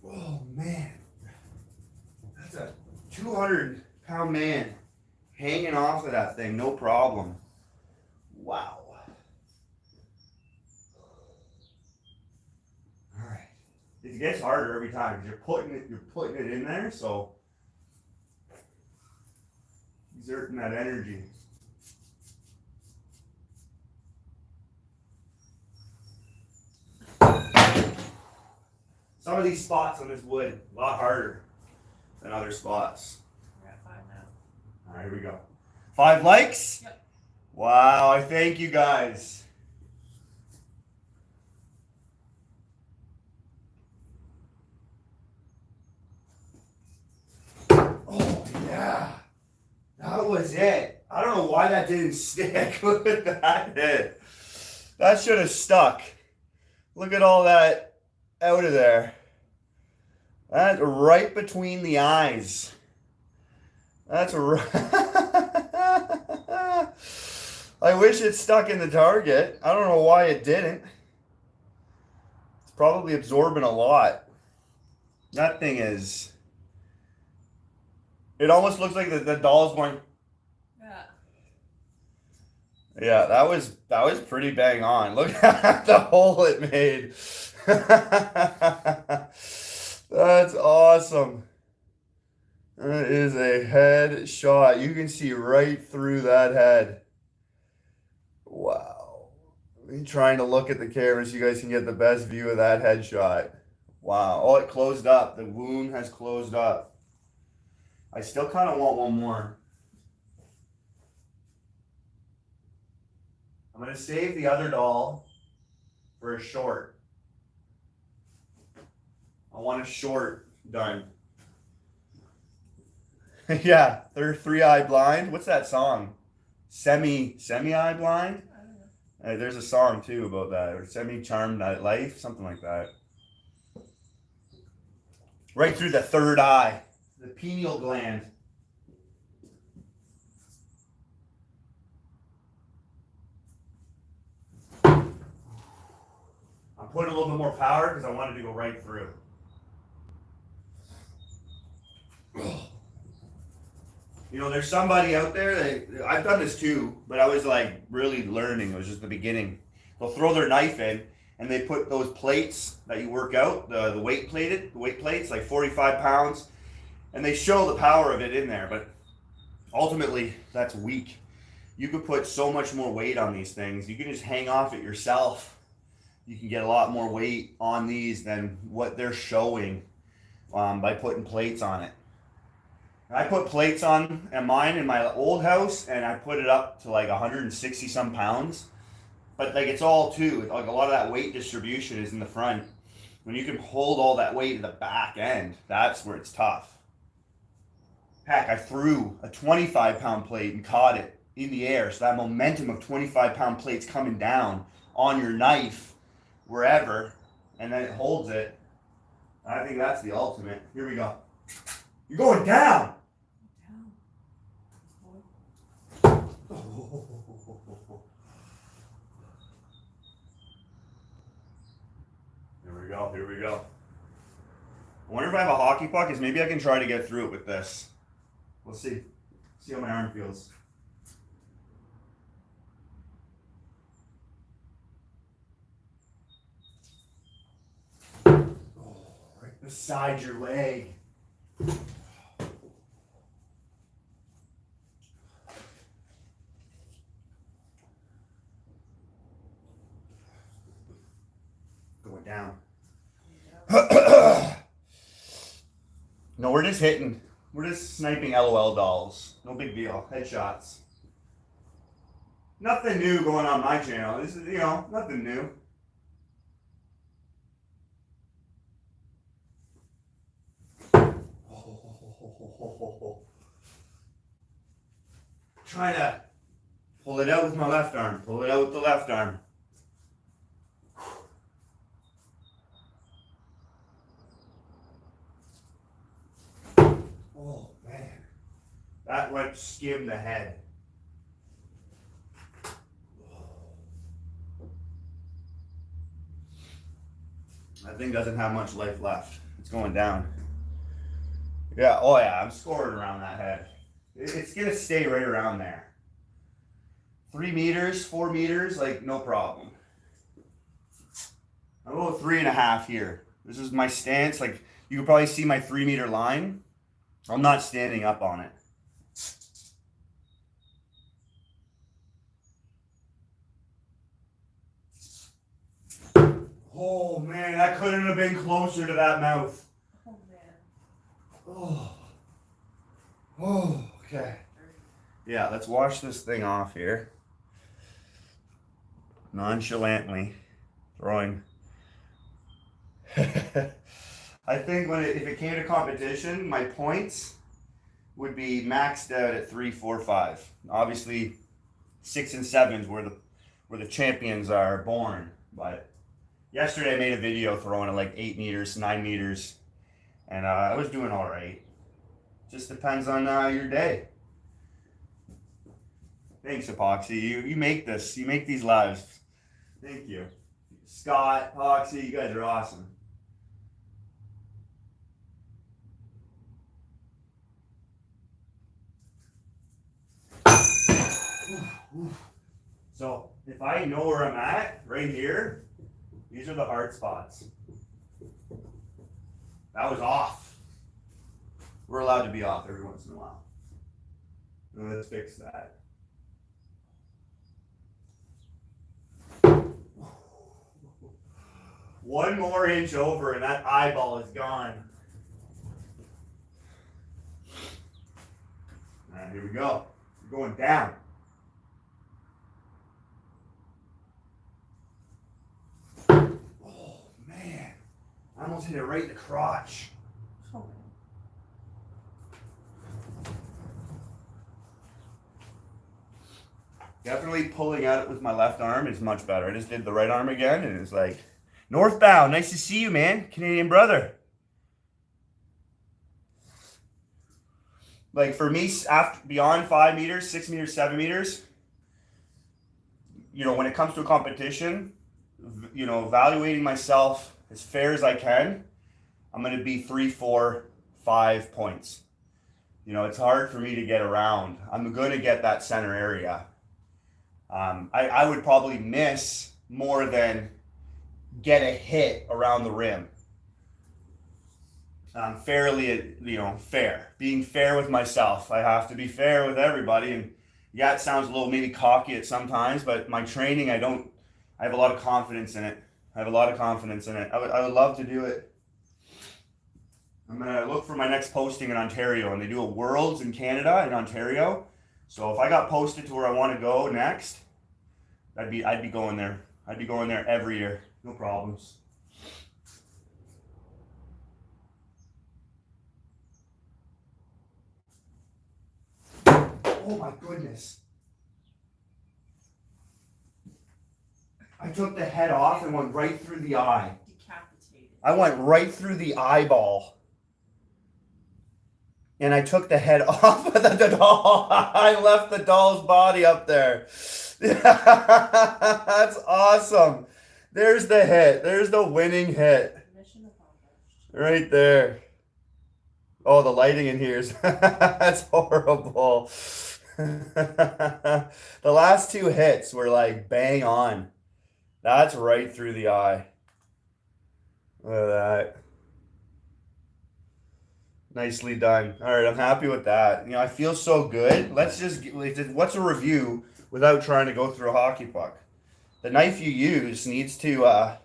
Oh man. That's a 200-pound man hanging off of that thing, no problem. Wow. All right. It gets harder every time because you're putting it in there, so exerting that energy. Some of these spots on this wood a lot harder than other spots. We're at 5 now. All right, here we go. 5 likes? Yep. Wow, I thank you guys. Oh, yeah. That was it. I don't know why that didn't stick. Look at that hit. That should have stuck. Look at all that out of there. That's right between the eyes. That's right. I wish it stuck in the target. I don't know why it didn't. It's probably absorbing a lot. That thing is. It almost looks like the doll's going. Yeah. Yeah, that was pretty bang on. Look at the hole it made. That's awesome. That is a head shot. You can see right through that head. Wow. I'm trying to look at the camera so you guys can get the best view of that headshot. Wow. Oh, it closed up. The wound has closed up. I still kind of want one more. I'm going to save the other doll for a short. I want a short done. Yeah, they're 3-eye blind. What's that song? Semi-eye blind? I don't know. There's a song too about that, or semi-charmed life, something like that. Right through the third eye, the pineal gland. I'm putting a little bit more power because I wanted to go right through. You know, there's somebody out there that I've done this too, but I was like really learning. It was just the beginning. They'll throw their knife in and they put those plates that you work out, the weight plates, like 45 pounds, and they show the power of it in there, but ultimately that's weak. You could put so much more weight on these things. You can just hang off it yourself. You can get a lot more weight on these than what they're showing by putting plates on it. I put plates on mine in my old house, and I put it up to like 160 some pounds. But like it's all too, like a lot of that weight distribution is in the front. When you can hold all that weight at the back end, that's where it's tough. Heck, I threw a 25-pound plate and caught it in the air. So that momentum of 25-pound plates coming down on your knife, wherever, and then it holds it. I think that's the ultimate. Here we go. You're going down. Here we go. I wonder if I have a hockey puck, is maybe I can try to get through it with this. We'll see. See how my arm feels. Oh, right beside your leg. Going down. No, we're just hitting. We're just sniping LOL dolls. No big deal. Headshots. Nothing new going on my channel. This is, nothing new. Trying to pull it out with my left arm. Pull it out with the left arm. Oh, man. That went skim the head. That thing doesn't have much life left. It's going down. Yeah, oh yeah, I'm scoring around that head. It's gonna stay right around there. 3 meters, 4 meters, like no problem. I'll go 3.5 here. This is my stance. Like you can probably see my 3 meter line. I'm not standing up on it. Oh man, that couldn't have been closer to that mouth. Oh man. Oh. Oh, okay. Yeah, let's wash this thing off here. Nonchalantly throwing. I think if it came to competition, my points would be maxed out at 3, 4, 5. Obviously, 6 and 7s where the champions are born. But yesterday I made a video throwing at like 8 meters, 9 meters, and I was doing all right. Just depends on your day. Thanks, Epoxy. You make this. You make these lives. Thank you. Scott, Epoxy, you guys are awesome. So if I know where I'm at, right here, these are the hard spots. That was off. We're allowed to be off every once in a while. Let's fix that. One more inch over and that eyeball is gone. All right, here we go. We're going down. Oh man, I almost hit it right in the crotch. Oh, Definitely pulling at it with my left arm is much better. I just did the right arm again and it's like, northbound, nice to see you, man. Canadian brother. Like for me, after beyond 5 meters, 6 meters, 7 meters, you know, when it comes to a competition, you know, evaluating myself as fair as I can, I'm going to be 3, 4, 5 points. You know, it's hard for me to get around. I'm going to get that center area. I would probably miss more than get a hit around the rim. Fairly, you know, fair. Being fair with myself. I have to be fair with everybody. And yeah, it sounds a little maybe cocky at sometimes, but my training, I have a lot of confidence in it. I would love to do it. I'm going to look for my next posting in Ontario, and they do a Worlds in Canada, in Ontario. So if I got posted to where I want to go next, I'd be going there. I'd be going there every year. No problems. Oh my goodness. I took the head off and went right through the eye. decapitated. I went right through the eyeball. And I took the head off of the doll. I left the doll's body up there. That's awesome. There's the hit. There's the winning hit. Mission accomplished. Right there. Oh, the lighting in here is that's horrible. The last 2 hits were like bang on. That's right through the eye. Look at that. Nicely done. All right, I'm happy with that. You know, I feel so good. Let's just what's a review without trying to go through a hockey puck? The knife you use needs to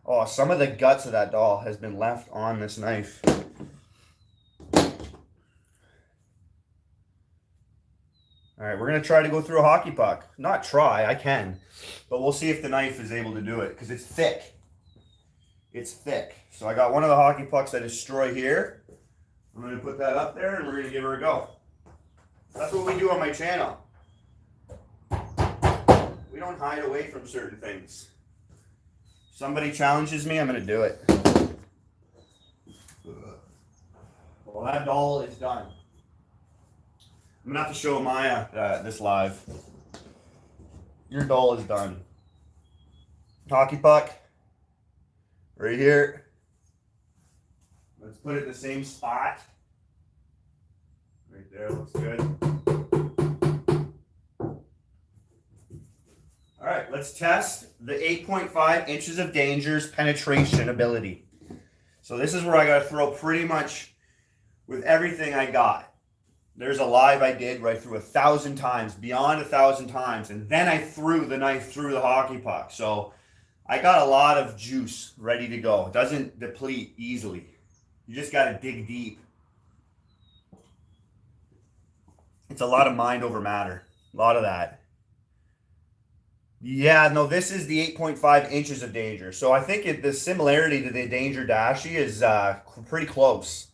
oh, some of the guts of that doll has been left on this knife. All right, we're going to try to go through a hockey puck. Not try, I can. But we'll see if the knife is able to do it because it's thick. It's thick. So I got one of the hockey pucks I destroy here. I'm going to put that up there and we're going to give her a go. That's what we do on my channel. We don't hide away from certain things. If somebody challenges me, I'm going to do it. Well, that doll is done. I'm gonna have to show Maya this live. Your doll is done. Hockey puck. Right here. Let's put it in the same spot. Right there, looks good. All right, let's test the 8.5 inches of danger's penetration ability. So this is where I got to throw pretty much with everything I got. There's a live I did where I threw 1,000 times, beyond 1,000 times, and then I threw the knife through the hockey puck. So I got a lot of juice ready to go. It doesn't deplete easily. You just got to dig deep. It's a lot of mind over matter. A lot of that. Yeah, no, this is the 8.5 inches of danger. So I think the similarity to the Danger Dashi is pretty close.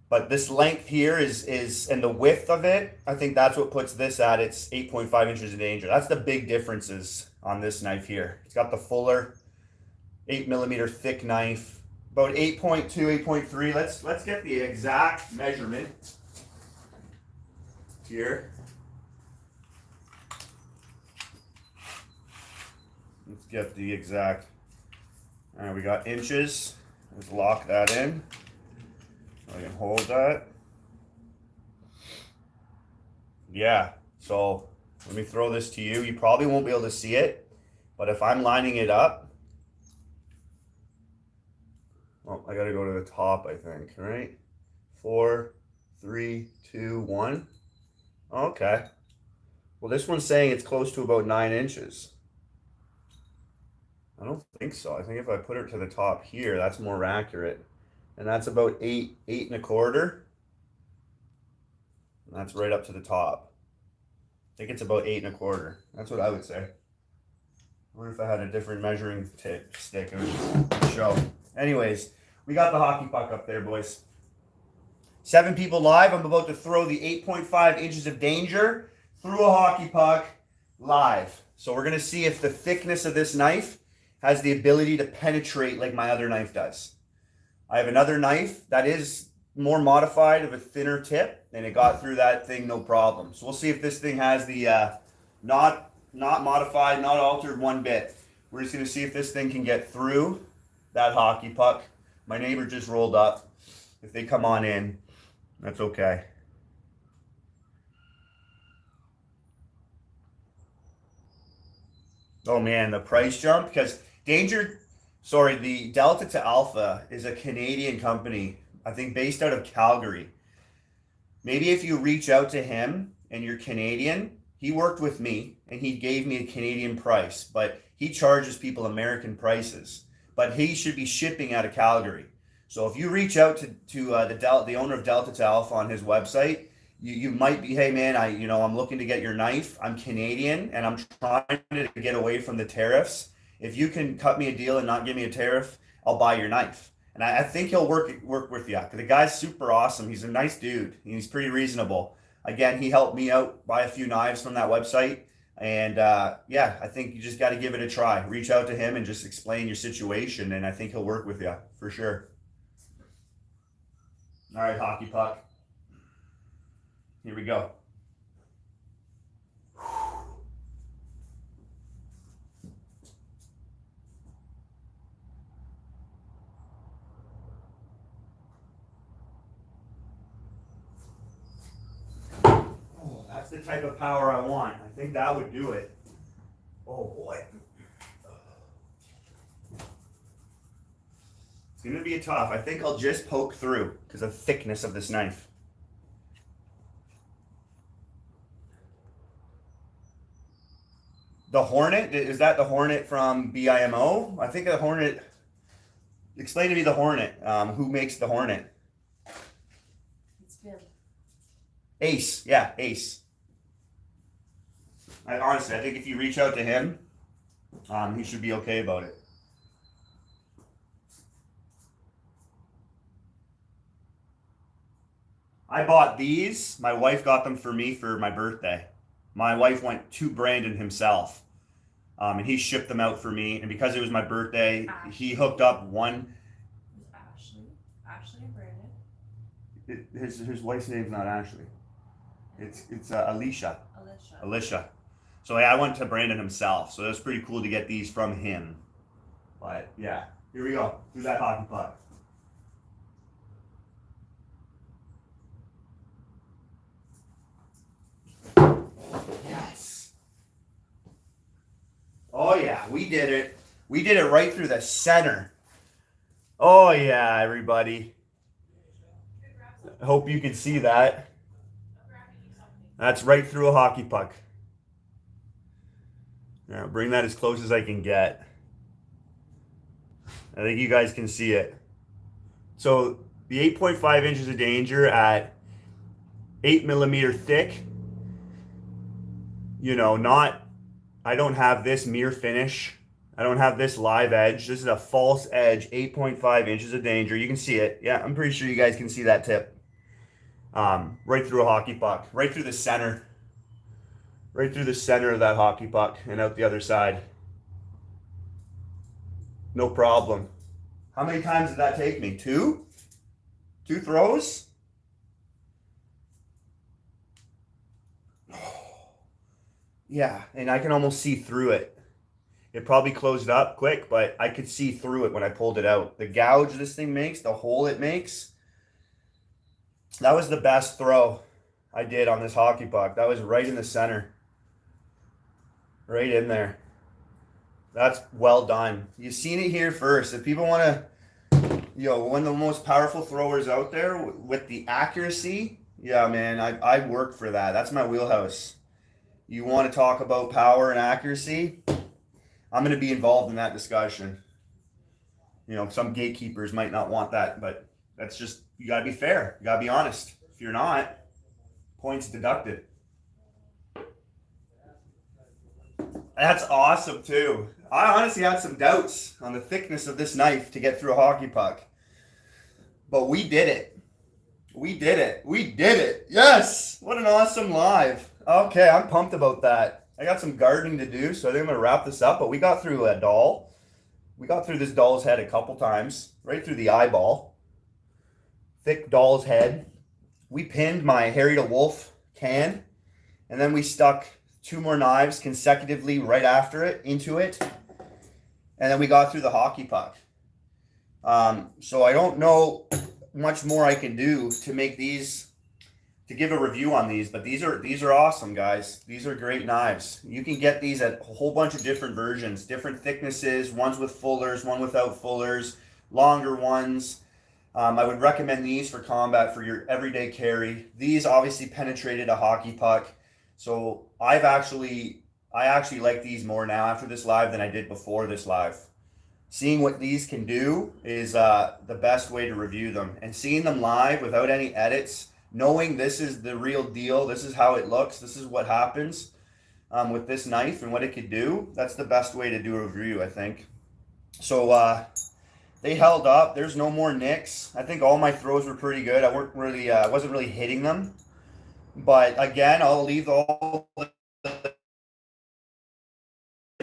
But this length here is and the width of it, I think that's what puts this at its 8.5 inches of danger. That's the big differences on this knife here. It's got the fuller 8mm thick knife, about 8.2, 8.3. Let's get the exact measurement here. Let's get the exact. All right, we got inches. Let's lock that in. I can hold that. Yeah, so let me throw this to you. You probably won't be able to see it, but if I'm lining it up, oh, I gotta go to the top, I think, right? 4, 3, 2, 1. Okay. Well, this one's saying it's close to about 9 inches. I don't think so. I think if I put it to the top here, that's more accurate. And that's about 8 1/4. And that's right up to the top. I think it's about 8 1/4. That's what I would say. I wonder if I had a different measuring stick, it would show. Anyways, we got the hockey puck up there, boys. 7 people live. I'm about to throw the 8.5 inches of danger through a hockey puck live. So we're going to see if the thickness of this knife has the ability to penetrate like my other knife does. I have another knife that is more modified of a thinner tip, and it got through that thing no problem. So we'll see if this thing has the not modified, not altered one bit. We're just going to see if this thing can get through that hockey puck. My neighbor just rolled up. If they come on in, that's okay. Oh man, the price jump, because the Delta to Alpha is a Canadian company, I think based out of Calgary. Maybe if you reach out to him and you're Canadian, he worked with me and he gave me a Canadian price, but he charges people American prices. But he should be shipping out of Calgary. So if you reach out to the owner of Delta to Alpha on his website, you might be, hey man, I'm looking to get your knife. I'm Canadian and I'm trying to get away from the tariffs. If you can cut me a deal and not give me a tariff, I'll buy your knife. And I think he'll work with you. The guy's super awesome. He's a nice dude. He's pretty reasonable. Again, he helped me out buy a few knives from that website. And yeah, I think you just got to give it a try. Reach out to him and just explain your situation, and I think he'll work with you for sure. All right, hockey puck. Here we go. Oh, that's the type of power I want. I think that would do it. Oh boy. It's going to be tough. I think I'll just poke through because of the thickness of this knife. The Hornet? Is that the Hornet from BIMO? I think the Hornet... Explain to me the Hornet. Who makes the Hornet? It's Bill. Ace. Yeah, Ace. Honestly, I think if you reach out to him, he should be okay about it. I bought these. My wife got them for me for my birthday. My wife went to Brandon himself, and he shipped them out for me. And because it was my birthday, he hooked up one. Ashley and Brandon. His wife's name's not Ashley. It's Alicia. Alicia. So yeah, I went to Brandon himself. So it was pretty cool to get these from him. But yeah, here we go. Do that hockey puck. yeah, we did it. We did it right through the center. Oh yeah, everybody. I hope you can see that. That's right through a hockey puck. Now bring that as close as I can get. I think you guys can see it. So the 8.5 inches of danger at 8mm thick. You know, I don't have this mirror finish. I don't have this live edge. This is a false edge, 8.5 inches of danger. You can see it. Yeah, I'm pretty sure you guys can see that tip. Right through a hockey puck, right through the center. Right through the center of that hockey puck and out the other side. No problem. How many times did that take me? 2? 2 throws? Yeah, and I can almost see through it. It probably closed up quick, but I could see through it when I pulled it out. The gouge this thing makes, the hole it makes, that was the best throw I did on this hockey puck. That was right in the center. Right in there. That's well done. You've seen it here first. If people want to, one of the most powerful throwers out there with the accuracy, yeah, man, I work for that. That's my wheelhouse. You want to talk about power and accuracy? I'm going to be involved in that discussion. Some gatekeepers might not want that, but that's just, you got to be fair. You got to be honest. If you're not, points deducted. That's awesome too. I honestly had some doubts on the thickness of this knife to get through a hockey puck. But we did it. We did it. We did it. Yes! What an awesome live. Okay, I'm pumped about that. I got some gardening to do, so I think I'm going to wrap this up. But we got through a doll. We got through this doll's head a couple times. Right through the eyeball. Thick doll's head. We pinned my Harry the Wolf can. And then we stuck 2 more knives consecutively right after it into it. And then we got through the hockey puck. So I don't know much more I can do to make these, to give a review on these, but these are awesome, guys. These are great knives. You can get these at a whole bunch of different versions, different thicknesses, ones with fullers, one without fullers, longer ones. I would recommend these for combat for your everyday carry. These obviously penetrated a hockey puck. So I actually like these more now after this live than I did before this live. Seeing what these can do is the best way to review them. And seeing them live without any edits, knowing this is the real deal, this is how it looks, this is what happens with this knife and what it could do, that's the best way to do a review, I think. So they held up. There's no more nicks. I think all my throws were pretty good. I wasn't really hitting them. But again, I'll leave all the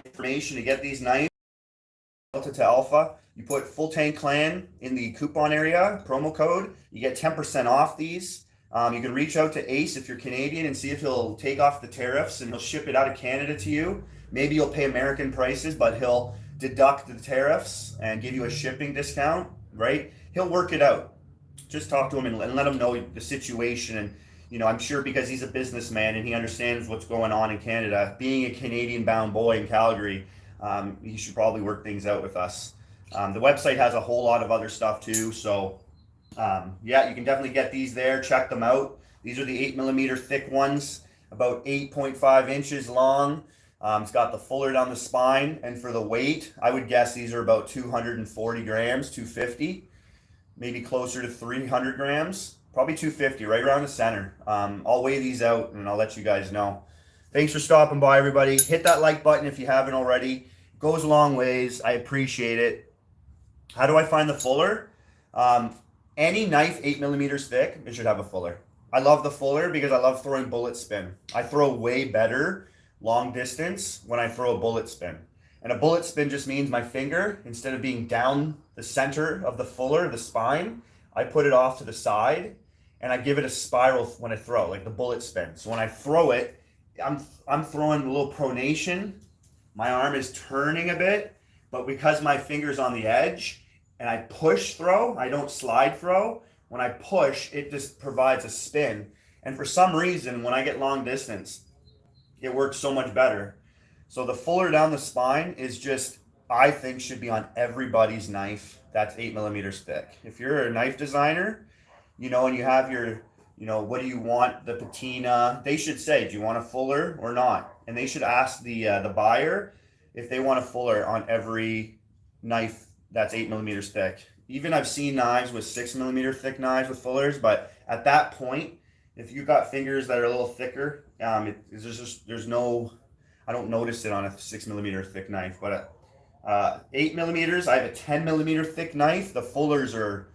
information to get these knives. Delta to Alpha. You put Full Tank Clan in the coupon area, promo code. You get 10% off these. You can reach out to Ace if you're Canadian and see if he'll take off the tariffs and he'll ship it out of Canada to you. Maybe you'll pay American prices, but he'll deduct the tariffs and give you a shipping discount, right? He'll work it out. Just talk to him and let him know the situation. And I'm sure because he's a businessman and he understands what's going on in Canada, being a Canadian-bound boy in Calgary, he should probably work things out with us. The website has a whole lot of other stuff too, so yeah, you can definitely get these there. Check them out. These are the 8mm thick ones, about 8.5 inches long. It's got the fuller down the spine, and for the weight, I would guess these are about 240 grams, 250, maybe closer to 300 grams. Probably 250, right around the center. I'll weigh these out and I'll let you guys know. Thanks for stopping by, everybody. Hit that like button if you haven't already. It goes a long ways. I appreciate it. How do I find the fuller? Any knife 8mm thick, it should have a fuller. I love the fuller because I love throwing bullet spin. I throw way better long distance when I throw a bullet spin. And a bullet spin just means my finger, instead of being down the center of the fuller, the spine, I put it off to the side and I give it a spiral when I throw, like the bullet spin. So when I throw it, I'm throwing a little pronation. My arm is turning a bit, but because my finger's on the edge and I push throw, I don't slide throw. When I push, it just provides a spin. And for some reason, when I get long distance, it works so much better. So the fuller down the spine is just, I think, should be on everybody's knife that's 8 millimeters thick. If you're a knife designer, and you have your, what do you want the patina? They should say, do you want a fuller or not? And they should ask the buyer if they want a fuller on every knife that's 8 millimeters thick. Even I've seen knives with 6 millimeter thick knives with fullers, but at that point, if you've got fingers that are a little thicker, there's no, I don't notice it on a 6 millimeter thick knife, but 8 millimeters, I have a 10 millimeter thick knife. The fullers are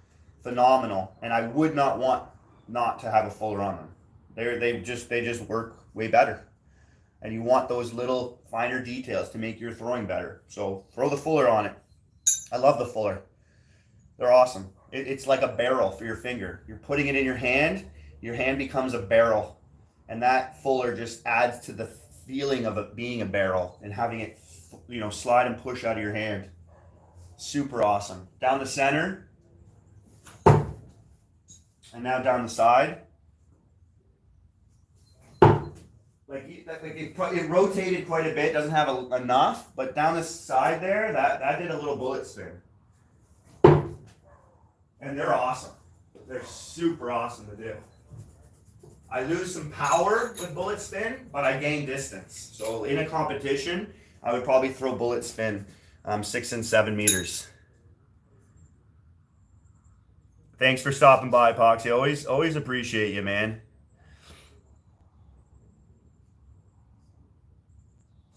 phenomenal, and I would not want not to have a fuller on them. They just work way better, and you want those little finer details to make your throwing better. So throw the fuller on it. I love the fuller. They're awesome. It's like a barrel for your finger. You're putting it in your hand becomes a barrel, and that fuller just adds to the feeling of it being a barrel and having it, slide and push out of your hand. Super awesome. Down the center, and now down the side. It rotated quite a bit. Doesn't have enough, but down the side there, that did a little bullet spin. And they're awesome. They're super awesome to do. I lose some power with bullet spin, but I gain distance. So in a competition, I would probably throw bullet spin 6 and 7 meters. Thanks for stopping by, Poxy. Always appreciate you, man.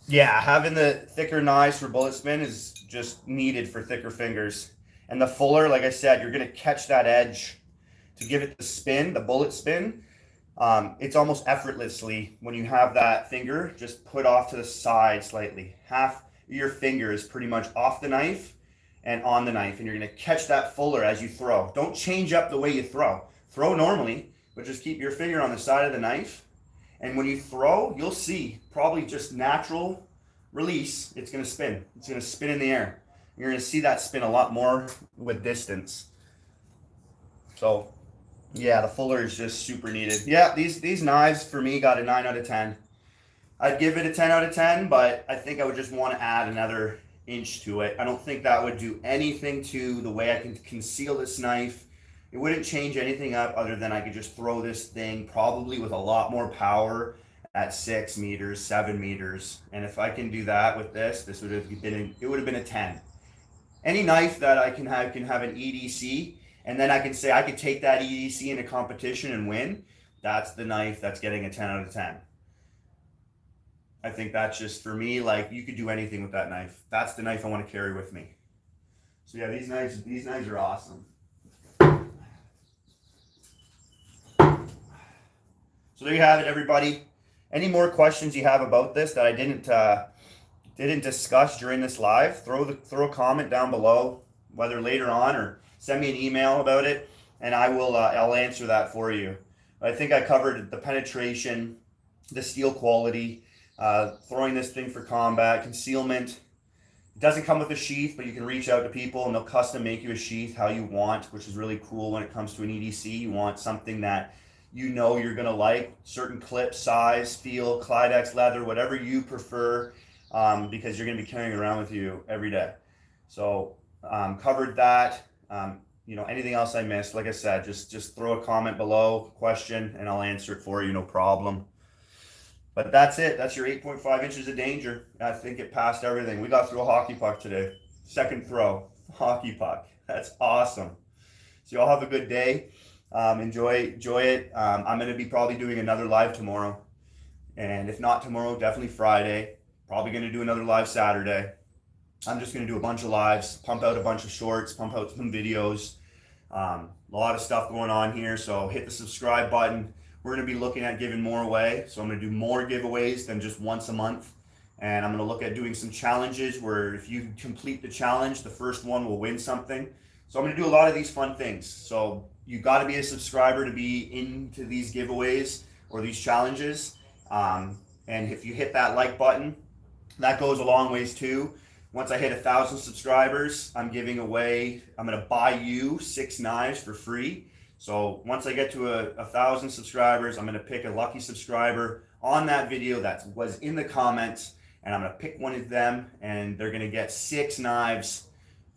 Yeah, having the thicker knives for bullet spin is just needed for thicker fingers. And the fuller, like I said, you're going to catch that edge to give it the spin, the bullet spin. It's almost effortlessly when you have that finger just put off to the side slightly. Half your finger is pretty much off the knife and on the knife, and you're going to catch that fuller as you throw. Don't change up the way you throw. Throw normally, but just keep your finger on the side of the knife. And when you throw, you'll see probably just natural release. It's going to spin. It's going to spin in the air. You're going to see that spin a lot more with distance. So yeah, the fuller is just super needed. Yeah, these knives for me got a 9 out of 10. I'd give it a 10 out of 10, but I think I would just want to add another inch to it. I don't think that would do anything to the way I can conceal this knife. It wouldn't change anything up other than I could just throw this thing probably with a lot more power at 6 meters, 7 meters. And if I can do that with this would have been, it would have been a 10. Any knife that I can have an EDC, and then I can say I could take that EDC in a competition and win. That's the knife that's getting a 10 out of 10. I think that's just, for me, like, you could do anything with that knife. That's the knife I want to carry with me. So yeah, these knives are awesome. So there you have it, everybody. Any more questions you have about this that I didn't discuss during this live, throw a comment down below, whether later on, or send me an email about it, and I'll answer that for you. I think I covered the penetration, the steel quality, throwing this thing for combat, concealment. It doesn't come with a sheath, but you can reach out to people and they'll custom make you a sheath how you want, which is really cool when it comes to an EDC. You want something that you're gonna like, certain clip, size, feel, Clydex leather, whatever you prefer, because you're gonna be carrying it around with you every day. So covered that. Anything else I missed, like I said, just throw a comment below, question, and I'll answer it for you, no problem. But that's it. That's your 8.5 inches of danger. I think it passed everything. We got through a hockey puck today. Second throw, hockey puck. That's awesome. So y'all have a good day. Enjoy it. I'm going to be probably doing another live tomorrow. And if not tomorrow, definitely Friday. Probably going to do another live Saturday. I'm just going to do a bunch of lives, pump out a bunch of shorts, pump out some videos. A lot of stuff going on here. So hit the subscribe button. We're going to be looking at giving more away. So I'm going to do more giveaways than just once a month. And I'm going to look at doing some challenges where if you complete the challenge, the first one will win something. So I'm going to do a lot of these fun things. So you got to be a subscriber to be into these giveaways or these challenges. And if you hit that like button, that goes a long ways too. Once I hit 1,000 subscribers, I'm going to buy you 6 knives for free. So once I get to 1,000 subscribers, I'm going to pick a lucky subscriber on that video that was in the comments, and I'm going to pick one of them, and they're going to get 6 knives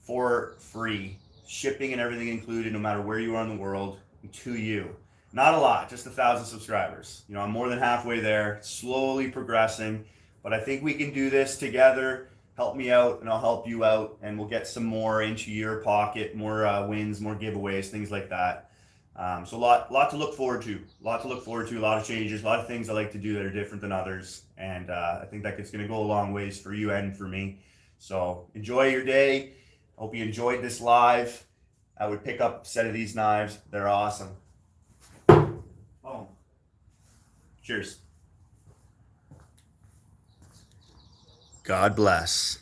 for free, shipping and everything included, no matter where you are in the world, to you. Not a lot, just 1,000 subscribers. You know, I'm more than halfway there, slowly progressing, but I think we can do this together. Help me out and I'll help you out, and we'll get some more into your pocket, more wins, more giveaways, things like that. So a lot to look forward to, a lot of changes, a lot of things I like to do that are different than others. And I think that it's going to go a long ways for you and for me. So enjoy your day. Hope you enjoyed this live. I would pick up a set of these knives. They're awesome. Oh, cheers. God bless.